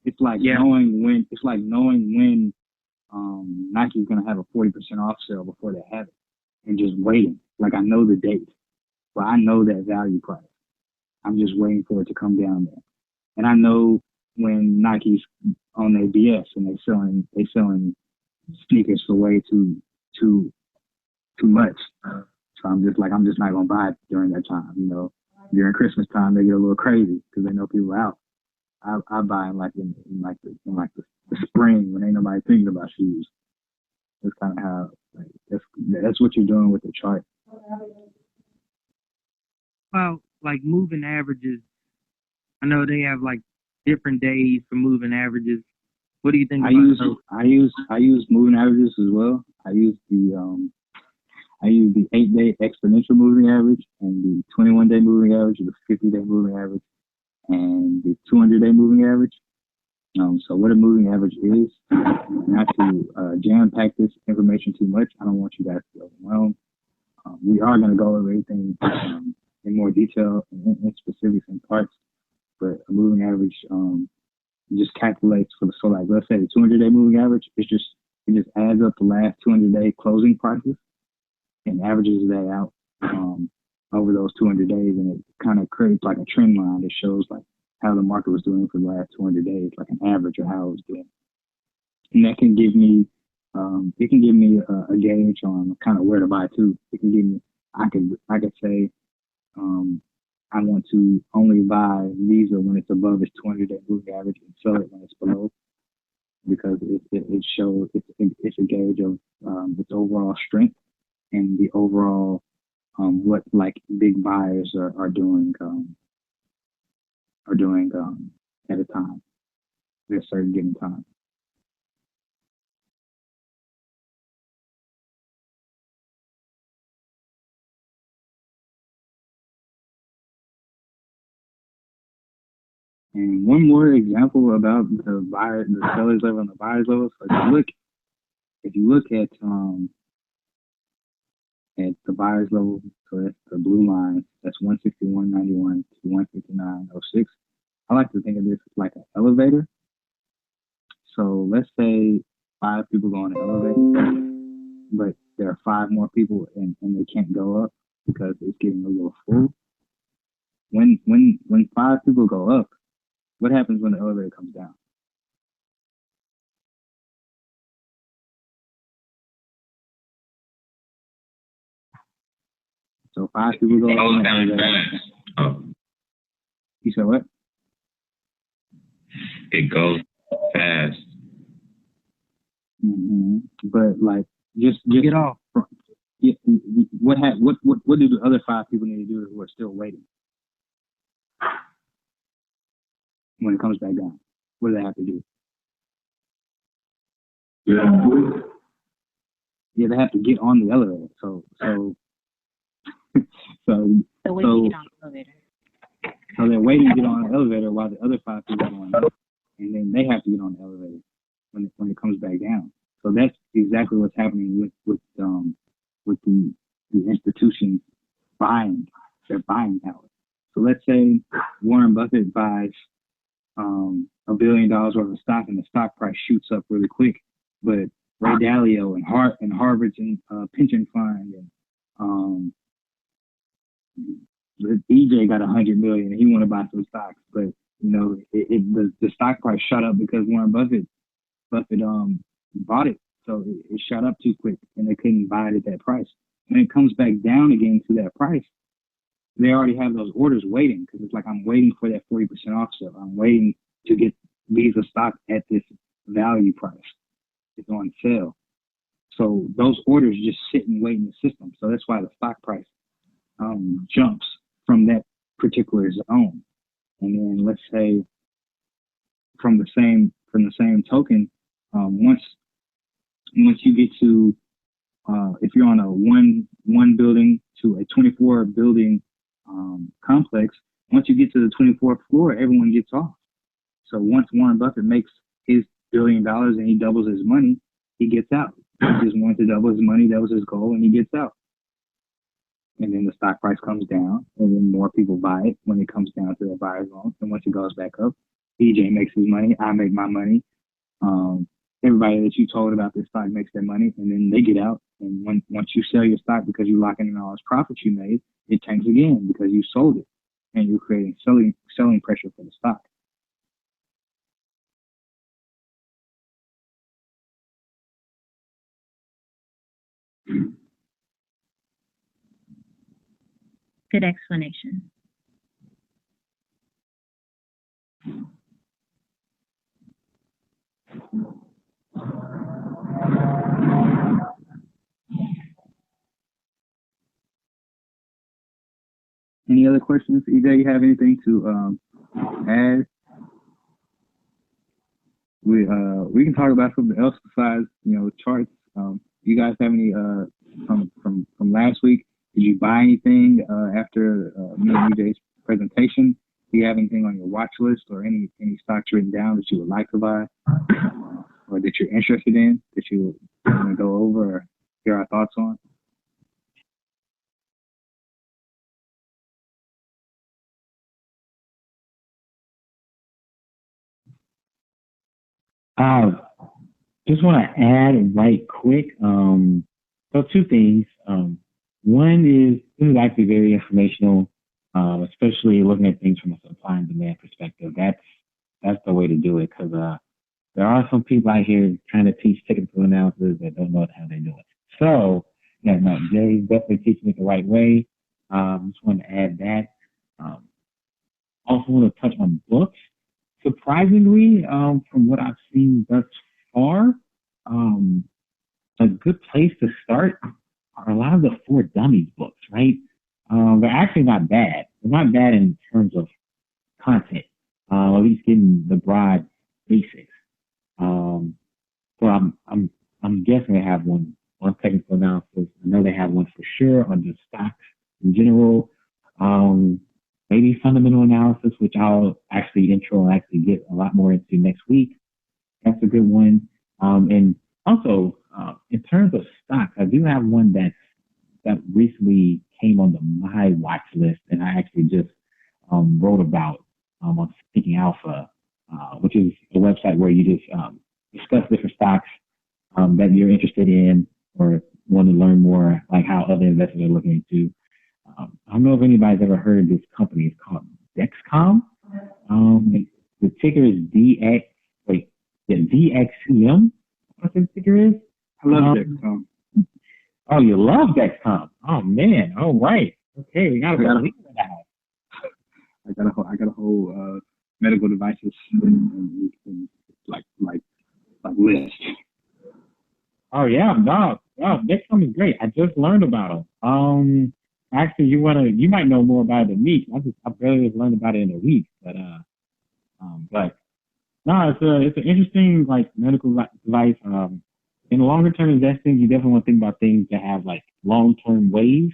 It's like knowing when. It's like knowing when Nike's going to have a 40% off sale before they have it, and just waiting. Like I know the date. but I know that value price. I'm just waiting for it to come down there. And I know when Nike's on their BS and they selling sneakers for way too much. So I'm just not gonna buy it during that time. You know, during Christmas time they get a little crazy because they know people are out. I buy in the spring when ain't nobody thinking about shoes. That's kind of how that's what you're doing with the chart. Well, like moving averages, I know they have like different days for moving averages. What do you think I about use those? I use moving averages as well. I use the 8-day exponential moving average and the 21-day moving average, the 50-day moving average, and the 200-day moving average. So what a moving average is, not to jam-pack this information too much. I don't want you guys to be overwhelmed. We are going to go over everything in more detail and in specifics and parts, but a moving average just calculates so like let's say the 200-day moving average, it just adds up the last 200-day closing prices and averages that out over those 200 days, and it kind of creates like a trend line that shows like how the market was doing for the last 200 days, like an average of how it was doing. And that can give me a gauge on kind of where to buy too. It can give me, I could say, I want to only buy Visa when it's above its 200-day moving average and sell it when it's below, because it shows it's a gauge of its overall strength and the overall what like big buyers are doing at a time, at a certain given time. And one more example about the seller's level and the buyer's level. So if you look at the buyer's level, so that's the blue line, that's 161.91 to 159.06. I like to think of this as like an elevator. So let's say 5 people go on the elevator, but there are 5 more people and they can't go up because it's getting a little full. When 5 people go up, what happens when the elevator comes down? So 5 people go up. Down fast. Oh, You said what? it goes fast. Mm-hmm. But like, just Get off. Yeah, what do the other 5 people need to do who are still waiting when it comes back down? What do they have to do? Yeah, they have to get on the elevator. So waiting to get on the elevator. So they're waiting to get on the elevator while the other 5 people are going up, and then they have to get on the elevator when it comes back down. So that's exactly what's happening with the institution buying their buying power. So let's say Warren Buffett buys $1 billion worth of stock, and the stock price shoots up really quick, but Ray Dalio and Harvard's pension fund and EJ got 100 million and he want to buy some stocks, but you know the stock price shot up because Warren Buffett bought it, so it shot up too quick and they couldn't buy it at that price. When it comes back down again to that price, they already have those orders waiting, because it's like, I'm waiting for that 40% off sale. I'm waiting to get Visa stock at this value price. It's on sale. So those orders just sit and wait in the system. So that's why the stock price jumps from that particular zone. And then let's say from the same token, once you get to if you're on a one building to a 24 building complex, once you get to the 24th floor, everyone gets off. So once Warren Buffett makes his $1 billion and he doubles his money, he gets out. He just wanted to double his money. That was his goal, and he gets out. And then the stock price comes down, and then more people buy it when it comes down to the buyer's zone. And once it goes back up, EJ makes his money. I make my money. everybody that you told about this stock makes their money, and then they get out, and once you sell your stock because you're locking in all those profits you made, it tanks again because you sold it, and you're creating selling pressure for the stock. Good explanation. Any other questions? EJ, you have anything to add? We can talk about something else besides charts. You guys have any from last week? Did you buy anything after me and EJ's presentation? Do you have anything on your watch list or any stocks written down that you would like to buy or that you're interested in that you want to go over or hear our thoughts on? Just want to add right quick. So two things. One is this is actually very informational, especially looking at things from a supply and demand perspective. That's the way to do it because there are some people out here trying to teach technical analysis that don't know how they do it. So yeah, no, Jay's definitely teaching it the right way. Just want to add that. Also want to touch on books. Surprisingly, from what I've seen thus far, a good place to start are a lot of the For Dummies books, right? They're actually not bad. They're not bad in terms of content, at least getting the broad basics. So I'm guessing they have one on technical analysis. I know they have one for sure on just stocks in general. Maybe fundamental analysis, which I'll actually intro and actually get a lot more into next week. That's a good one. And also, in terms of stocks, I do have one that recently came on my watch list, and I actually just wrote about on Thinking Alpha, which is a website where you just discuss different stocks that you're interested in or want to learn more, like how other investors are looking into. I don't know if anybody's ever heard of this company. It's called Dexcom. The ticker is DXCM. What the ticker is? I love Dexcom. Oh, you love Dexcom. Oh man. All right. Okay, we gotta believe that. I got a whole medical devices like list. Oh yeah, no, Dexcom is great. I just learned about them. Actually, you might know more about it than me. I barely just learned about it in a week, but no, it's an interesting like medical device. In longer term investing, you definitely want to think about things that have like long term waves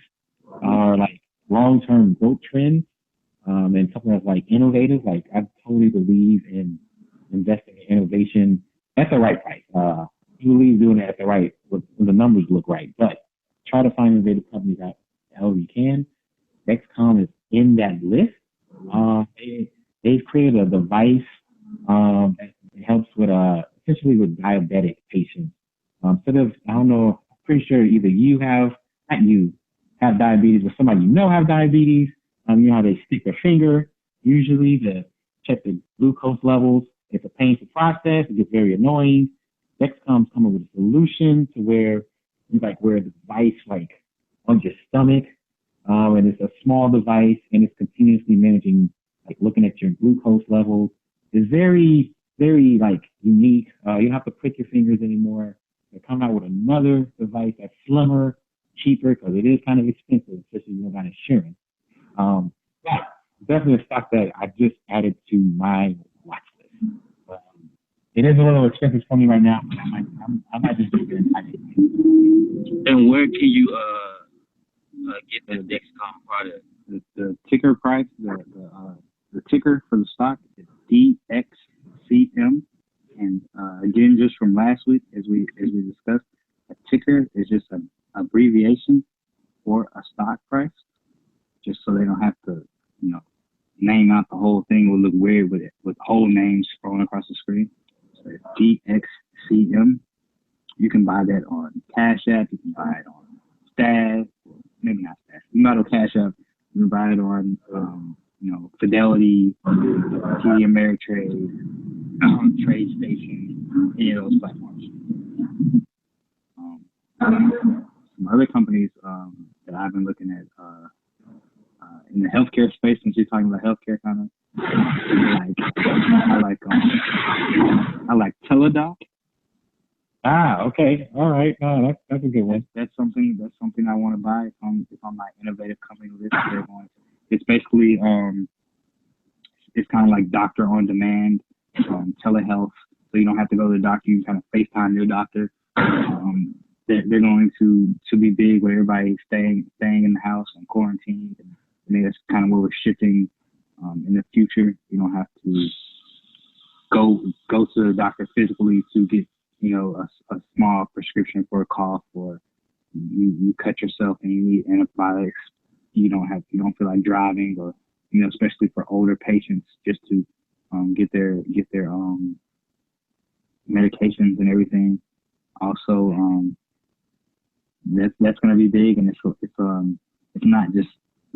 or like long term growth trends, and something that's like innovative. Like I totally believe in investing in innovation at the right price. I believe doing it at the right when the numbers look right, but try to find innovative companies out however you can. Dexcom is in that list. They've created a device that helps with essentially with diabetic patients. Instead of, I don't know, I'm pretty sure either not you have diabetes, or somebody you know have diabetes. You know how they stick their finger usually to check the glucose levels. It's a painful process. It gets very annoying. Dexcom's coming with a solution to where you like wear the device like on your stomach, and it's a small device and it's continuously managing, like looking at your glucose levels. It's very, very like unique. You don't have to prick your fingers anymore. They're coming out with another device that's slimmer, cheaper, because it is kind of expensive, especially if you don't got insurance. Yeah, definitely a stock that I just added to my watch list. It is a little expensive for me right now, but I might just do it. And where can you get the Dexcom product? The ticker price, the ticker for the stock is DXCM. And again, just from last week, as we discussed, a ticker is just an abbreviation for a stock price, just so they don't have to, name out the whole thing. It would look weird with whole names scrolling across the screen. So it's CM. You can buy that on Cash App. You can buy it on Stash. Maybe not Stash. You can buy it on Cash App. You can buy it on, Fidelity, TD Ameritrade, Trade Station, any of those platforms. Some other companies that I've been looking at in the healthcare space, since you're talking about healthcare, kind of, I like Teladoc. Ah, okay. All right. No, that's a good one. That's something I want to buy if I'm my innovative company list. It's basically it's kind of like doctor on demand, telehealth. So you don't have to go to the doctor. You kind of FaceTime your doctor. They're going to be big where everybody's staying in the house and quarantined. And I think that's kind of where we're shifting in the future. You don't have to go to the doctor physically to get a small prescription for a cough, or you cut yourself and you need antibiotics. You don't feel like driving, or especially for older patients, just to get their medications and everything. Also, that's going to be big, and it's not just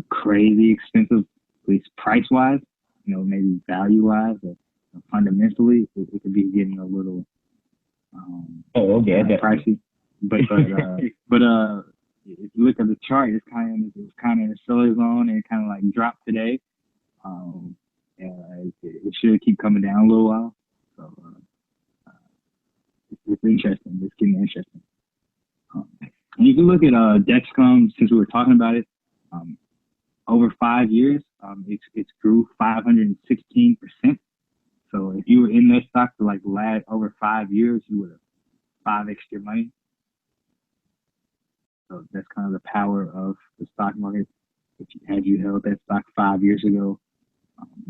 crazy expensive, at least price wise. Maybe value wise, or fundamentally, it could be getting a little pricey. But if you look at the chart, it's kind of in a seller zone, and it kind of like dropped today. It should keep coming down a little while. So it's interesting. It's getting interesting. And you can look at Dexcom, since we were talking about it. Over 5 years, it's grew 516%. So if you were in that stock for like the last over 5 years, you would have 5x your money. So that's kind of the power of the stock market. Had you held that stock 5 years ago,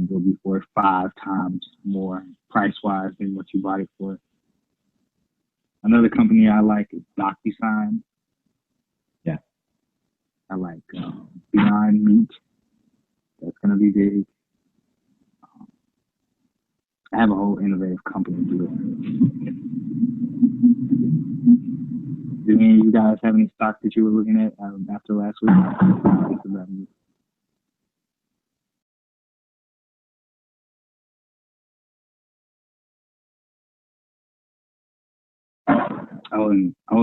it'll be worth 5 times more price-wise than what you bought it for. Another company I like is DocuSign. Yeah. I like Beyond Meat. That's going to be big. I have a whole innovative company to do it. Do any of you guys have any stock that you were looking at after last week?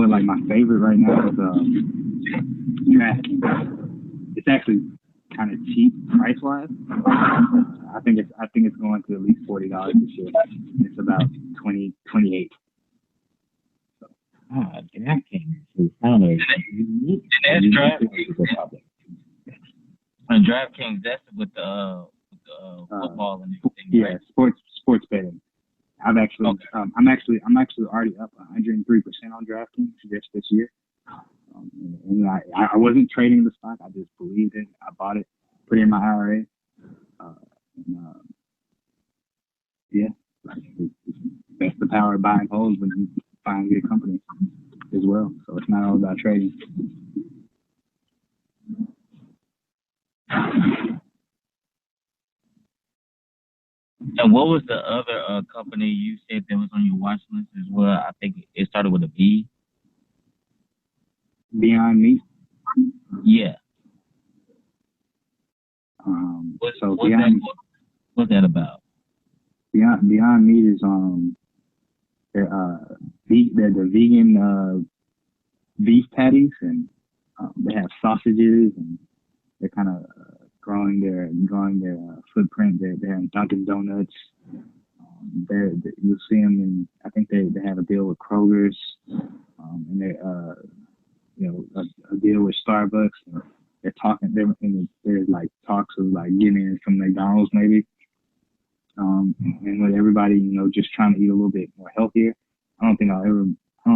Like my favorite right now is DraftKings. It's actually kind of cheap price wise. I think it's going to at least $40 this year. It's about 28. So. DraftKings. I don't know. That's DraftKings. And DraftKings, that's with the football and everything. Yeah, right? sports betting. I'm actually already up 103% on DraftKings just this year. And I wasn't trading the stock. I just believed it. I bought it, put it in my IRA. That's the power of buying holds when you find good companies as well. So it's not all about trading. And what was the other company you said that was on your watch list as well? I think it started with a B. Beyond Meat. Yeah. What's that about? Beyond Meat is they're the vegan beef patties, and they have sausages, and they're kind of growing their footprint. They're in Dunkin' Donuts. You'll see them, and I think they have a deal with Kroger's, and they a deal with Starbucks. And there's like talks of like getting in some McDonald's maybe, and with everybody just trying to eat a little bit more healthier. I don't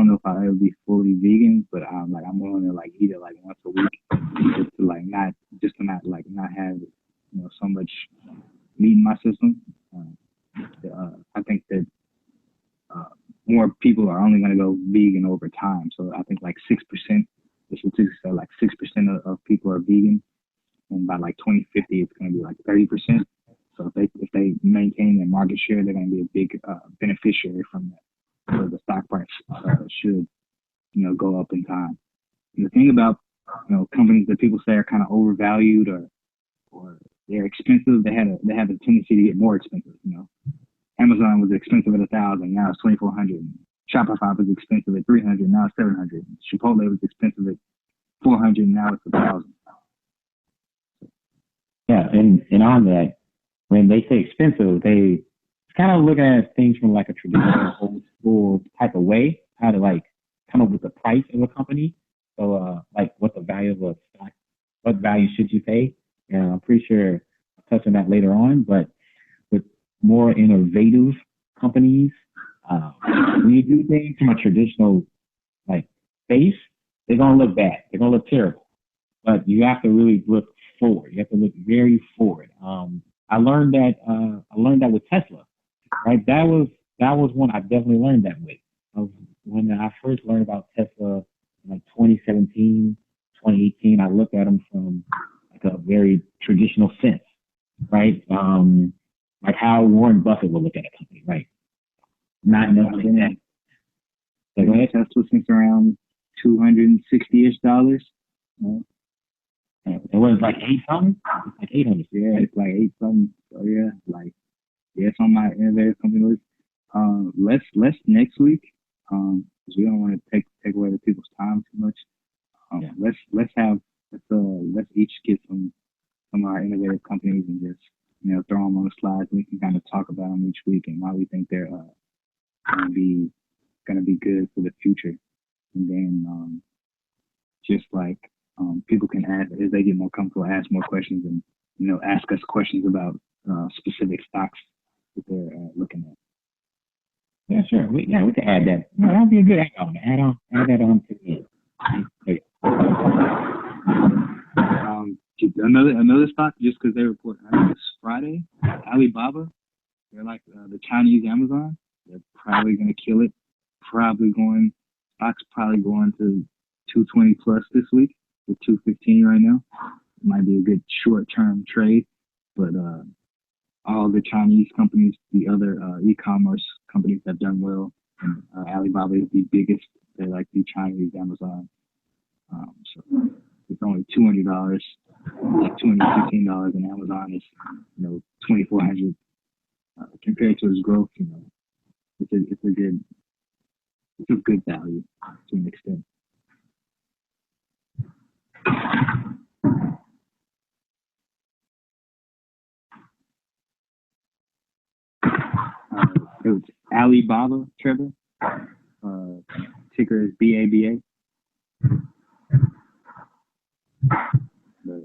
know if I'll ever be fully vegan, but I'm willing to like eat it like once a week, just to not have so much meat in my system. I think that more people are only going to go vegan over time. So I think like 6%, the statistics say like 6% of people are vegan, and by like 2050 it's going to be like 30%. So if they maintain their market share, they're going to be a big beneficiary from that. so the stock price should, go up in time. And the thing about, companies that people say are kind of overvalued or they're expensive, they have a tendency to get more expensive. Amazon was expensive at 1,000, now it's 2,400. Shopify was expensive at 300, now it's 700. Chipotle was expensive at 400, now it's 1,000. Yeah, and on that, when they say expensive, they kind of looking at things from like a traditional old school type of way, how to like come up with the price of a company. So, like what the value of a stock, what value should you pay? And I'm pretty sure I'll touch on that later on, but with more innovative companies, when you do things from a traditional like base, they're gonna look bad. They're gonna look terrible. But you have to really look forward. You have to look very forward. I learned that with Tesla, right? That was one I definitely learned that with. When I first learned about Tesla in like 2017, 2018, I looked at them from like a very traditional sense, right? Like how Warren Buffett would look at a company, right? Not knowing that. So go ahead. Tesla since around $260-ish. It was like 8 something? Like 800. Yeah, it's like 8 something. So yeah, it's on my innovative company list. Let's next week, because we don't want to take away the people's time too much. Let's each get some of our innovative companies and just throw them on the slides, and we can kind of talk about them each week and why we think they're gonna be good for the future. And then just like people can ask, as they get more comfortable, ask more questions and ask us questions about specific stocks that they're looking at. Yeah, sure. We can add that. No, that'd be a good add-on. Add that on to the end. Another stock, just because they report, I think it's Friday, Alibaba. They're like the Chinese Amazon. They're probably going to kill it. Stock's probably going to 220 plus this week with 215 right now. It might be a good short-term trade, but all the Chinese companies, the other e-commerce companies have done well. And Alibaba is the biggest. They're like the Chinese Amazon. So it's only $200, like $215, and Amazon is $2,400. Compared to its growth, it's a good value to an extent. It was Alibaba, Trevor. Ticker is BABA. But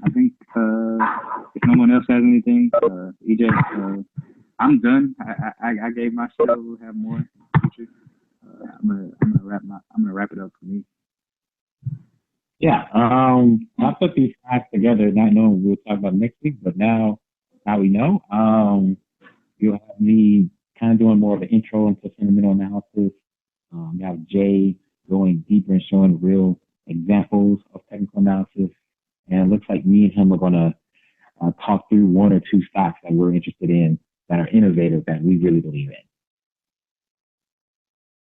I think if no one else has anything, EJ, I'm done. I gave my show. We'll have more in the future. I'm gonna wrap it up for me. Yeah. I put these slides together not knowing we'll talk about next week, but now we know. You'll have me kind of doing more of an intro into fundamental analysis. You have Jay going deeper and showing real examples of technical analysis. And it looks like me and him are going to talk through one or two stocks that we're interested in that are innovative that we really believe in.